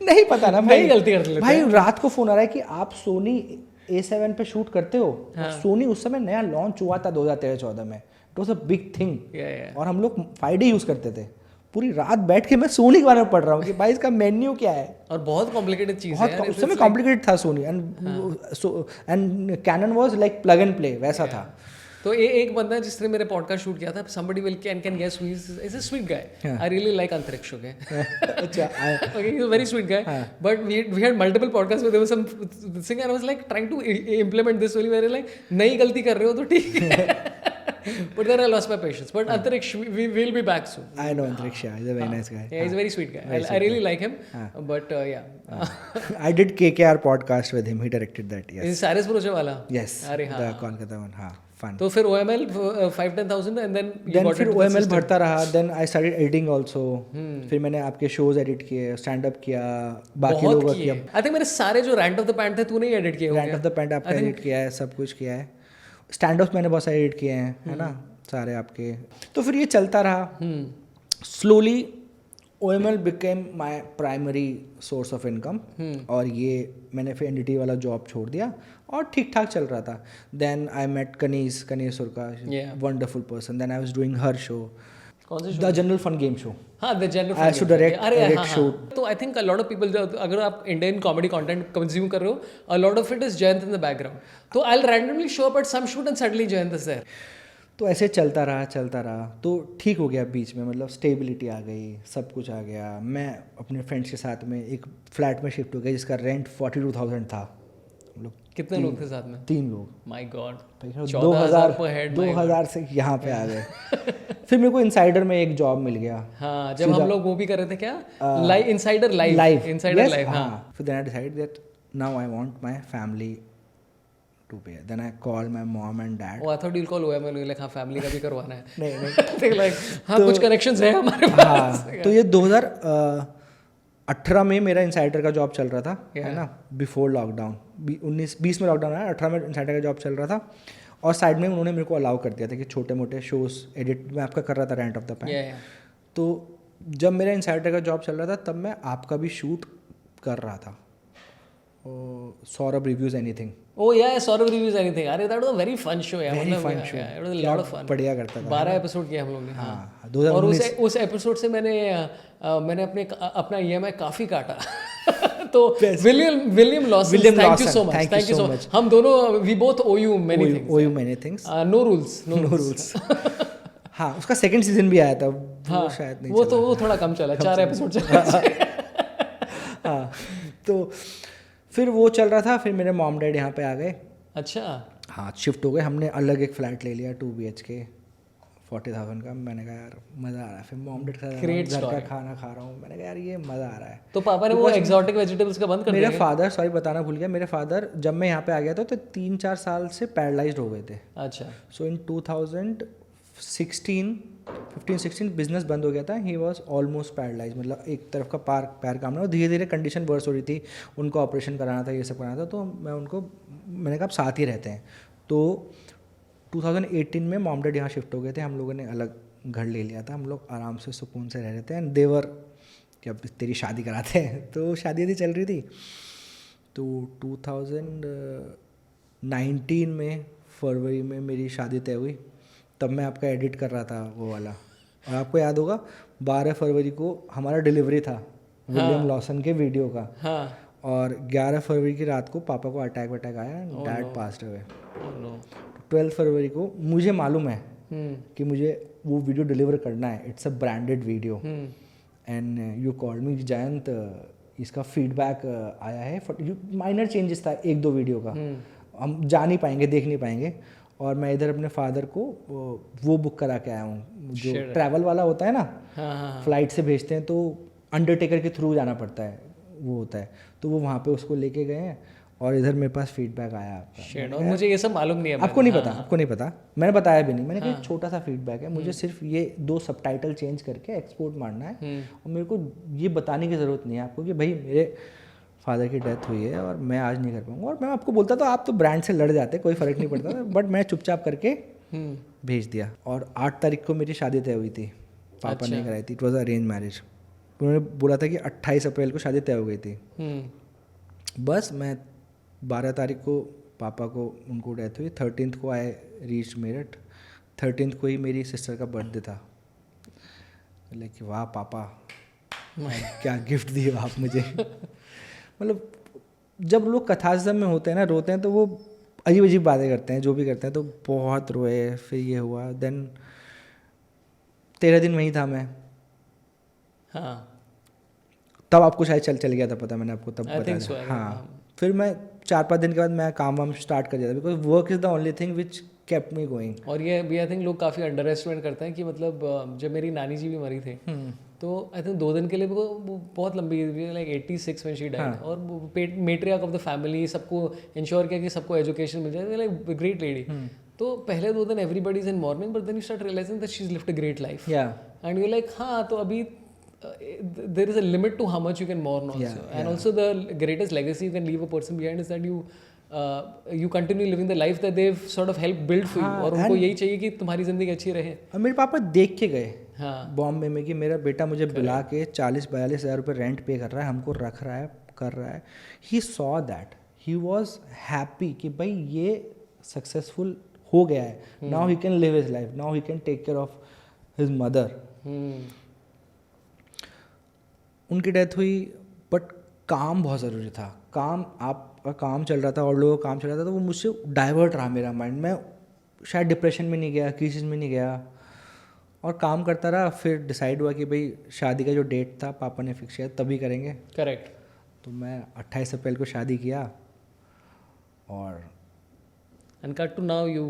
नहीं पता ना, भाई गलती कर लेते भाई रात को फोन आ रहा है कि आप सोनी A7 पे शूट करते हो। सोनी उस समय नया लॉन्च हुआ था 2013-14 में, it was a big thing, और हम लोग 5D यूज करते थे। पूरी रात बैठ के मैं सोनी के बारे में पढ़ रहा हूँ कि भाई इसका मेन्यू क्या है, और बहुत कॉम्प्लिकेटेड चीज है। उस समय कॉम्प्लिकेटेड था Sony, and Canon was like plug and play वैसा था। तो एक बंदा जिसने मेरे पॉडकास्ट शूट किया था, somebody will can guess who is a sweet guy. I really like Antariksh. Okay. अच्छा Okay, he's a very sweet guy. But we had multiple podcasts with him. Some thing, and I was like trying to implement this only. Very like नई गलती कर रहे हो तो ठीक है. But then I lost my patience. But Antariksh, we will be back soon. I know Antariksh, he's a very nice guy. Yeah, he's a very sweet guy. I really like him. But yeah. I did KKR podcast with him. He directed that. Yes. Is Cyrus Broche वाला? Yes. अरे हाँ. The Kolkata one. हाँ. Fun. तो फिर OML 5-10,000 and then you Then got फिर into the OML system. भरता रहा. Then I started editing also. फिर मैंने आपके shows edit किए, stand up किया, बाकी बहुत लोगों का किए. किया. I think मेरे सारे जो Rant of the Pant थे तूने ही edit किए होंगे. Rant of the Pant आपका edit किया है, सब कुछ किया है. Stand ups मैंने बहुत सारे edit किए हैं, है ना? सारे आपके. तो फिर ये चलता रहा. Slowly OML became my primary source of income. और ये मैंने फिर NDT वाला जॉब छोड़ दिया और ठीक ठाक चल रहा था. Then I met Kaniz Surka, wonderful person. Then I was doing her show. कौन सी The General Fun Game Show. हाँ, the general. I used to direct, edit, shoot. तो I think a lot of people, अगर आप Indian comedy content consume कर रहे हो, a lot of it is Jayant in the background. तो I'll randomly show up at some shoot and suddenly Jayant is there. तो ऐसे चलता रहा तो ठीक हो गया बीच में, मतलब स्टेबिलिटी आ गई, सब कुछ आ गया. मैं अपने फ्रेंड्स के साथ में एक फ्लैट में शिफ्ट हो गया जिसका रेंट 42,000 था. हम लोग कितने लोग थे साथ में? 3 लोग. My God. 2000 per head. 2000 से यहाँ पे आ गए. फिर मेरे को इनसाइडर में एक जॉब मिल गया. हाँ, जब हम लोग वो भी कर रहे थे क्या, लाइव इनसाइडर लाइव. हाँ. फिर then I decided that now I want my family to pay. Then I called my mom and dad. Oh, I thought you'll call OML. Like हाँ, फैमिली का भी करवाना है. नहीं like हाँ, कुछ कनेक्शंस है हमारे पास. हाँ, तो ये 2018 में मेरा इनसाइडर का जॉब चल रहा था, है ना, बिफोर लॉकडाउन. 19-20 में लॉकडाउन आया, 18 में इनसाइडर का जॉब चल रहा था. और साइड में उन्होंने मेरे को अलाउ कर दिया था कि छोटे मोटे शोज एडिट मैं आपका कर रहा था, रेंट ऑफ द पैंट. तो जब मेरा इनसाइडर का जॉब चल रहा था तब मैं आपका भी शूट कर रहा था. Saurabh reviews anything. Oh yeah, Saurav Reviews Anything. अरे that was a very fun show यार. Very fun show. It was a lot of fun. बढ़िया करता था. 12 एपिसोड किए हम लोग ने. हाँ. और उस एपिसोड से मैंने अपना EMI काफी काटा. तो William Lawson, thank you so much. हम दोनों we both owe you many things. No rules. हाँ, उसका सेकंड सीजन भी आया था. वो शायद नहीं चला. वो थोड़ा कम चला, 4 एपिसोड चला. हाँ, तो फिर वो चल रहा था. फिर मेरे मॉम डैड यहाँ पे आ गए. अच्छा. हाँ, शिफ्ट हो गए. हमने अलग एक फ्लैट ले लिया 2 BHK 40,000 का. मैंने कहा यार मज़ा आ रहा है. फिर मॉम डैड के साथ घर का खाना खा रहा हूँ. मैंने कहा यार ये मज़ा आ रहा है. तो पापा ने वो एक्सोटिक वेजिटेबल्स का बंद कर दिया. मेरे फादर, सॉरी बताना भूल गया, मेरे फादर जब मैं यहाँ पे आ गया था तो 3-4 साल से पैरालाइज्ड हो गए थे. अच्छा. सो इन 2015-16 बिजनेस बंद हो गया था. ही वॉज ऑलमोस्ट पैरालाइज, मतलब एक तरफ का पैर काम नहीं. धीरे धीरे कंडीशन वर्स हो रही थी. उनको ऑपरेशन कराना था, ये सब कराना था. तो मैंने कहा आप साथ ही रहते हैं. तो 2018 में मॉम डैड यहाँ शिफ्ट हो गए थे. हम लोगों ने अलग घर ले लिया था. हम लोग आराम से सुकून से रह रहे थे. एंड देवर कि अब तेरी शादी कराते हैं. तो शादी चल रही थी. तो 2019 में फरवरी में मेरी शादी तय हुई. तब मैं आपका एडिट कर रहा था वो वाला. और आपको याद होगा 12 फरवरी को हमारा डिलीवरी था विलियम लॉसन के वीडियो का. और 11 फरवरी की रात को पापा को अटैक आया. Dad passed away. 12 फरवरी को मुझे मालूम है कि मुझे वो वीडियो डिलीवर करना है. It's a branded video. And you called me, Jayant इसका फीडबैक आया है. माइनर चेंजेस था 1-2 वीडियो का. हम जा नहीं पाएंगे, देख नहीं पाएंगे. और मैं इधर अपने फादर को वो बुक करा के आया हूँ जो ट्रैवल वाला होता है ना. फ्लाइट से भेजते हैं तो अंडरटेकर के थ्रू जाना पड़ता है, वो होता है. तो वो वहाँ पे उसको लेके गए हैं. और इधर मेरे पास फीडबैक आया आपका. और मुझे ये सब मालूम नहीं है. आपको नहीं पता. मैंने बताया भी नहीं. मैंने कहा छोटा सा फीडबैक है, मुझे सिर्फ ये 2 सबटाइटल चेंज करके एक्सपोर्ट मारना है. और मेरे को ये बताने की ज़रूरत नहीं है आपको कि भाई मेरे फादर की डेथ हुई है और मैं आज नहीं कर पाऊंगा. और मैं आपको बोलता तो आप तो ब्रांड से लड़ जाते, कोई फ़र्क नहीं पड़ता. बट मैं चुपचाप करके भेज दिया. और 8 तारीख को मेरी शादी तय हुई थी. पापा ने कराई थी. It was arrange marriage. उन्होंने बोला था कि 28 अप्रैल को शादी तय हो गई थी. बस मैं 12 तारीख को पापा को उनको डेथ हुई. 13th को आए रीच मेरठ. 13th को ही मेरी सिस्टर का बर्थडे था. लेकिन वाह पापा क्या गिफ्ट दिए आप मुझे. मतलब जब लोग कथाजम में होते हैं ना, रोते हैं, तो वो अजीब अजीब बातें करते हैं, जो भी करते हैं, तो बहुत रोए। फिर ये हुआ, देन 13 दिन वहीं था मैं। हाँ, तब आपको शायद चल गया था, पता मैंने आपको तब I बता think so, दिया। I think, हाँ, फिर मैं 4-5 दिन के बाद मैं काम वाम स्टार्ट कर दिया था, because work is the only thing which kept me going. और ये भी आई थिंक लोग काफ़ी अंडर एस्टिमेट करते हैं कि मतलब जब मेरी नानी जी भी मरी थे तो आई थिंक 2 दिन के लिए वो बहुत लंबी, लाइक 86 में शी डाइड, और मेट्रियार्क ऑफ द फैमिली, सबको इंश्योर किया कि सबको एजुकेशन मिल जाए, लाइक ग्रेट लेडी। तो पहले 2 दिन everybody is in morning, but then you start realizing that she is lived a great life, and you like हाँ, तो अभी there is a limit to how much you can mourn also. And also the greatest legacy you can leave a person behind is that you continue living the life that they've sort of helped build for you, और उनको यही चाहिए कि तुम्हारी ज़िंदगी अच्छी रहे। और मेरे पापा देख के गए बॉम्बे में कि मेरा बेटा मुझे बुला के 40-42 हज़ार रुपये रेंट पे कर रहा है, हमको रख रहा है, कर रहा है। He saw that, he was happy कि भाई ये सक्सेसफुल हो गया है, now he can live his life, now he can take care of his mother. उनकी डेथ हुई, बट काम बहुत ज़रूरी था। काम, आपका काम चल रहा था और लोगों का काम चल रहा था, तो वो मुझसे डाइवर्ट रहा मेरा माइंड। मैं शायद डिप्रेशन में नहीं गया, किसी चीज़ में नहीं गया, और काम करता रहा। फिर डिसाइड हुआ कि भाई शादी का जो डेट था पापा ने फिक्स किया तभी करेंगे। करेक्ट। तो मैं 28 अप्रैल को शादी किया, और And cut to now you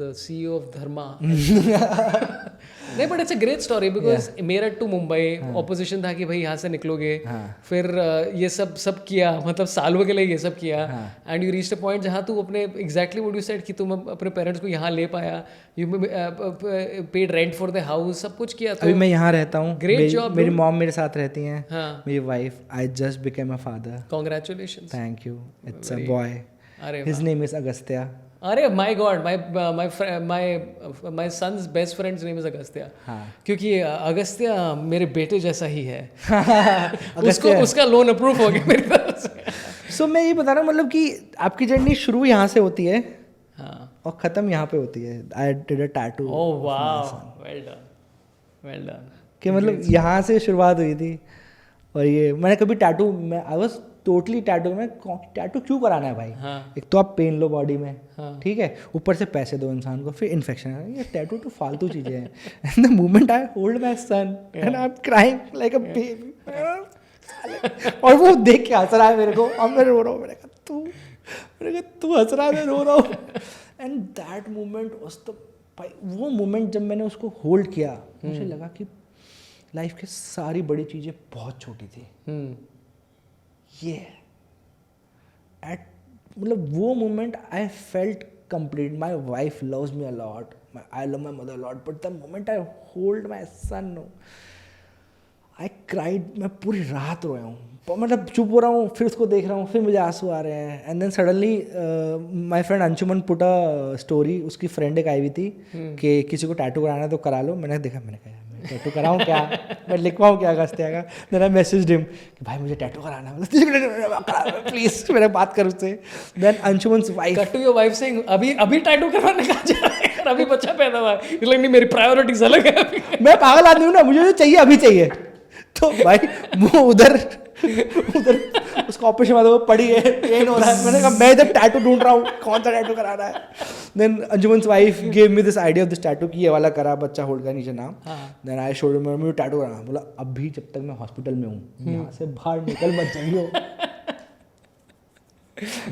the CEO of Dharma. नहीं, but it's a great story because Meerut to Mumbai opposition था कि भाई यहाँ से निकलोगे, फिर ये सब किया, मतलब सालों के लिए ये सब किया, and you reached a point जहाँ तू अपने एग्जैक्टली व्हाट यू सेड कि तुम अपने पेरेंट्स को यहाँ ले पाया, you paid rent for the house, सब कुछ किया। अभी मैं यहाँ रहता हूँ, ग्रेट जॉब। मेरी मॉम मेरे साथ रहती हैं, मेरी wife. I just became a father. Congratulations. Thank you. It's a boy, अरे हिज नेम इज अगस्त्या। अरे my god, my son's best friend's name is Agastya. क्योंकि अगस्त्या मेरे बेटे जैसा ही है। उसका लोन अप्रूव हो गया मेरी तरफ से। सो मैं ये बता रहा हूँ, मतलब कि आपकी जर्नी शुरू यहाँ से होती है और ख़त्म यहाँ पे होती है। I did a tattoo. Oh wow, well done, well done. कि मतलब यहाँ से शुरुआत हुई थी, और ये मैंने कभी टैटू, मैं आई वाज टोटली टैटू में, टैटू क्यों कराना है भाई? एक तो आप पेन लो बॉडी में, ठीक है, ऊपर से पैसे दो इंसान को, फिर इन्फेक्शन है, ये टैटू तो फालतू चीज़ें हैं। And the moment I hold my son and I am crying like a baby, और वो देख के हंस रहा है मेरे को, और मैं रो रहा हूँ। मैंने कहा तू हंस रहा है, मैं रो रहा हूँ। And that moment was the, भाई वो मोमेंट जब मैंने उसको होल्ड किया, मुझे लगा कि लाइफ की सारी बड़ी चीज़ें बहुत छोटी थी। ये एट, मतलब वो moment I felt complete. My wife loves me a lot, I love my mother lot, but the moment I hold my son, I cried. मैं पूरी रात रोया हूँ, मतलब चुप हो रहा हूँ, फिर उसको देख रहा हूँ, फिर मुझे आंसू आ रहे हैं। And then suddenly my friend Anshuman put a story, उसकी फ्रेंड एक आई हुई थी कि किसी को टैटू कराना है तो करा लो। मैंने देखा, मैंने कहा टैटू कराऊँ क्या, मैं लिखवाऊँ क्या अगस्त्या का? देन आई मैसेज्ड हिम कि भाई मुझे टैटू कराना है, प्लीज मेरे बात कर उससे। Then Anshuman's wife, cut to your wife saying अभी टैटू करवाने कहाँ जा रहा है, अभी बच्चा पैदा हुआ है, इसलिए नहीं, मेरी प्रायोरिटीज अलग है अभी। मैं पागल आदमी हूँ ना, मुझे जो चाहिए अभी चाहिए। तो भाई वो उधर उसका ऑपरेशन हुआ था, वो पड़ी है, पेन हो रहा है। मैंने कहा मैं इधर टैटू ढूंढ रहा हूँ, कौन सा टैटू कराना है। Then Anjuman's wife gave me this idea of this tattoo कि ये वाला करा, बच्चा होल्ड का नीचे नाम। देन आई शोड हिम, मुझे टैटू कराना। बोला अभी जब तक मैं हॉस्पिटल में हूँ, यहाँ से बाहर निकल मत जाइयो।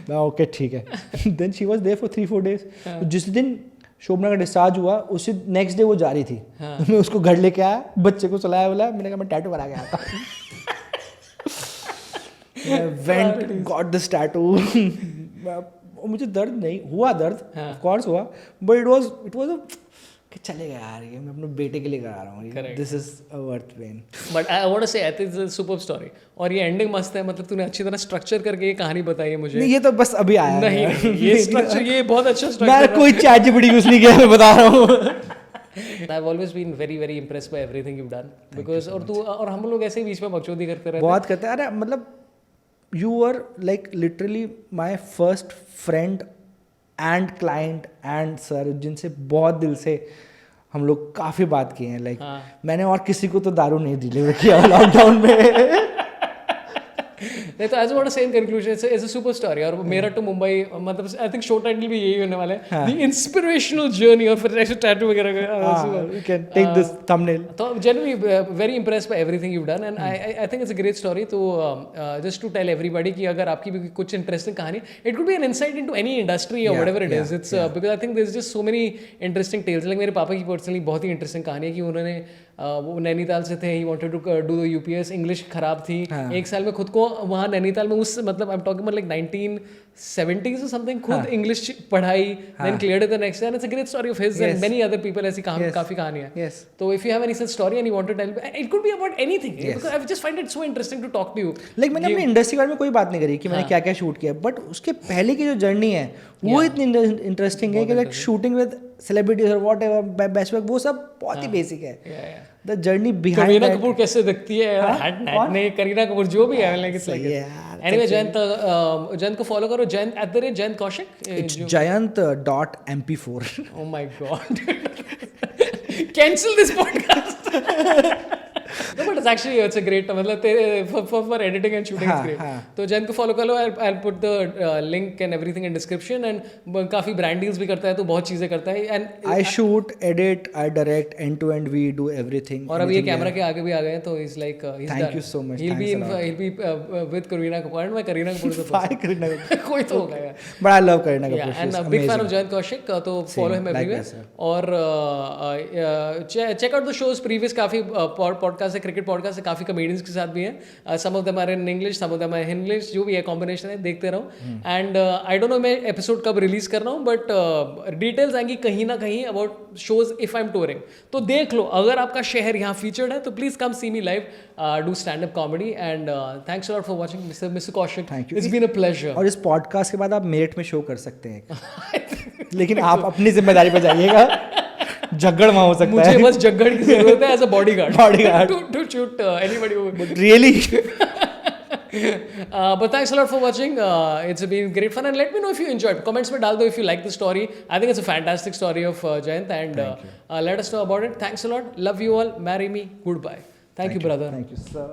मैं ओके ठीक है। Then she was there for 3-4 days. जिस दिन शोभना का डिस्चार्ज हुआ, उसी नेक्स्ट डे वो जा रही थी। तो मैं उसको घर लेके आया, बच्चे को चलाया, बोला मैंने कहा मैं टैटू करा के आता हूँ। went got this tattoo। मुझे दर्द नहीं हुआ, दर्द ऑफ कोर्स हुआ, बट इट वाज कि चलेगा यार, ये मैं अपने बेटे के लिए करा रहा हूँ, this is a worth pain. But I want to say I think it's a super story, और ये एंडिंग मस्त है। मतलब तूने अच्छी तरह स्ट्रक्चर करके ये कहानी बताई है मुझे। नहीं, ये तो बस अभी आया नहीं, ये स्ट्रक्चर, ये बहुत अच्छा स्ट्रक्चर। मैं कोई चैट जीपीटी यूज नहीं किया, मैं बता रहा हूँ। I've always been very very impressed by everything you've done because और तू और हम लोग ऐसे ही बीच में बकचोदी करते रहते हैं, बहुत करते हैं। अरे मतलब you were like literally my first friend and client and sir, जिनसे बहुत दिल से हम लोग काफ़ी बात किए हैं। लाइक मैंने और किसी को तो दारू नहीं डिलीवर किया लॉकडाउन में। नहीं तो as what same conclusion it's a super story और मेरठ टू मुंबई मतलब आई थिंक शो टाइटल भी यही होने वाला है द इंस्पिरेशनल जर्नी और फिर ऐसे टैटू वगैरह you can take this thumbnail. तो generally very impressed by everything you done and I think it's a great story तो जस्ट टू टेल एवरीबॉडी कि अगर आपकी भी कुछ इंटरेस्टिंग कहानी it could be an insight into any industry और whatever it is it's because I think there is just so many interesting tales like मेरे पापा की पर्सनली बहुत ही इंटरेस्टिंग कहानी है कि उन्होंने वो नैनीताल से थे he wanted to do the UPS English खराब थी एक साल में खुद को वहाँ नैनीताल में उस मतलब I am talking about like 1970s or something खुद इंग्लिश पढ़ाई then cleared the next and it's a great story of his and many other people ऐसी काफी कहानियां Yes. तो if you have any such story and you want to tell it could be about anything because I just find it so interesting to talk to you like मैंने अपनी industry के बारे में कोई बात नहीं करी कि मैंने क्या क्या शूट किया बट उसके पहले की जो जर्नी है वो इतनी इंटरेस्टिंग है कि लाइक शूटिंग विद सेलिब्रिटीज और वॉट एवर बेस्ट वर्क वो सब बहुत ही बेसिक है the journey behind Kareena Kapoor कैसे दिखती है हट नहीं करीना कपूर जो भी है like it's like anyway Jayant को फॉलो करो Jayant @Jayant Kaushik it's jayant.mp4 oh my god cancel this podcast no but it's a great मतलब तेरे for editing and shooting is great तो जैन को फॉलो कर लो I'll put the link and everything in description and काफी brand deals भी करता है तो बहुत चीजें करता है and I shoot edit I direct end to end we do everything और अब ये कैमरा के आगे भी आ गए हैं तो he's like he's Thank done. you so much. he'll be with Kareena Kapoor and Kareena Kapoor is the person कोई तो होगा यार but I love Kareena Kapoor yeah and a big fan of Jayant Kaushik तो follow him everywhere और check out the shows previous काफी podcast है cricket podcast है काफी कॉमेडियंस के साथ भी हैं some of them are in English some of them are in English जो भी है कॉम्बिनेशन है देखते रहो एंड आई डोंट नो मैं एपिसोड कब रिलीज कर रहा हूँ बट डिटेल्स आएंगी कहीं ना कहीं about shows if I am touring तो देख लो अगर आपका शहर यहाँ फीचर्ड है तो please come see me live do stand up comedy and thanks a lot for watching mister Kaushik thank you it's been a pleasure और इस पॉडकास्ट के बाद आप मेरठ में शो कर सकते हैं लेकिन आप अपनी जिम्मेदारी पर जाइएगा जगड़ वहाँ हो सकता है मुझे बस जगड़ की जरूरत है as a bodyguard to shoot anybody really but thanks a lot for watching it's been great fun and let me know if you enjoyed comments में डाल दो if you like the story I think it's a fantastic story of Jayant and let us know about it thanks a lot love you all marry me goodbye thank you brother thank you sir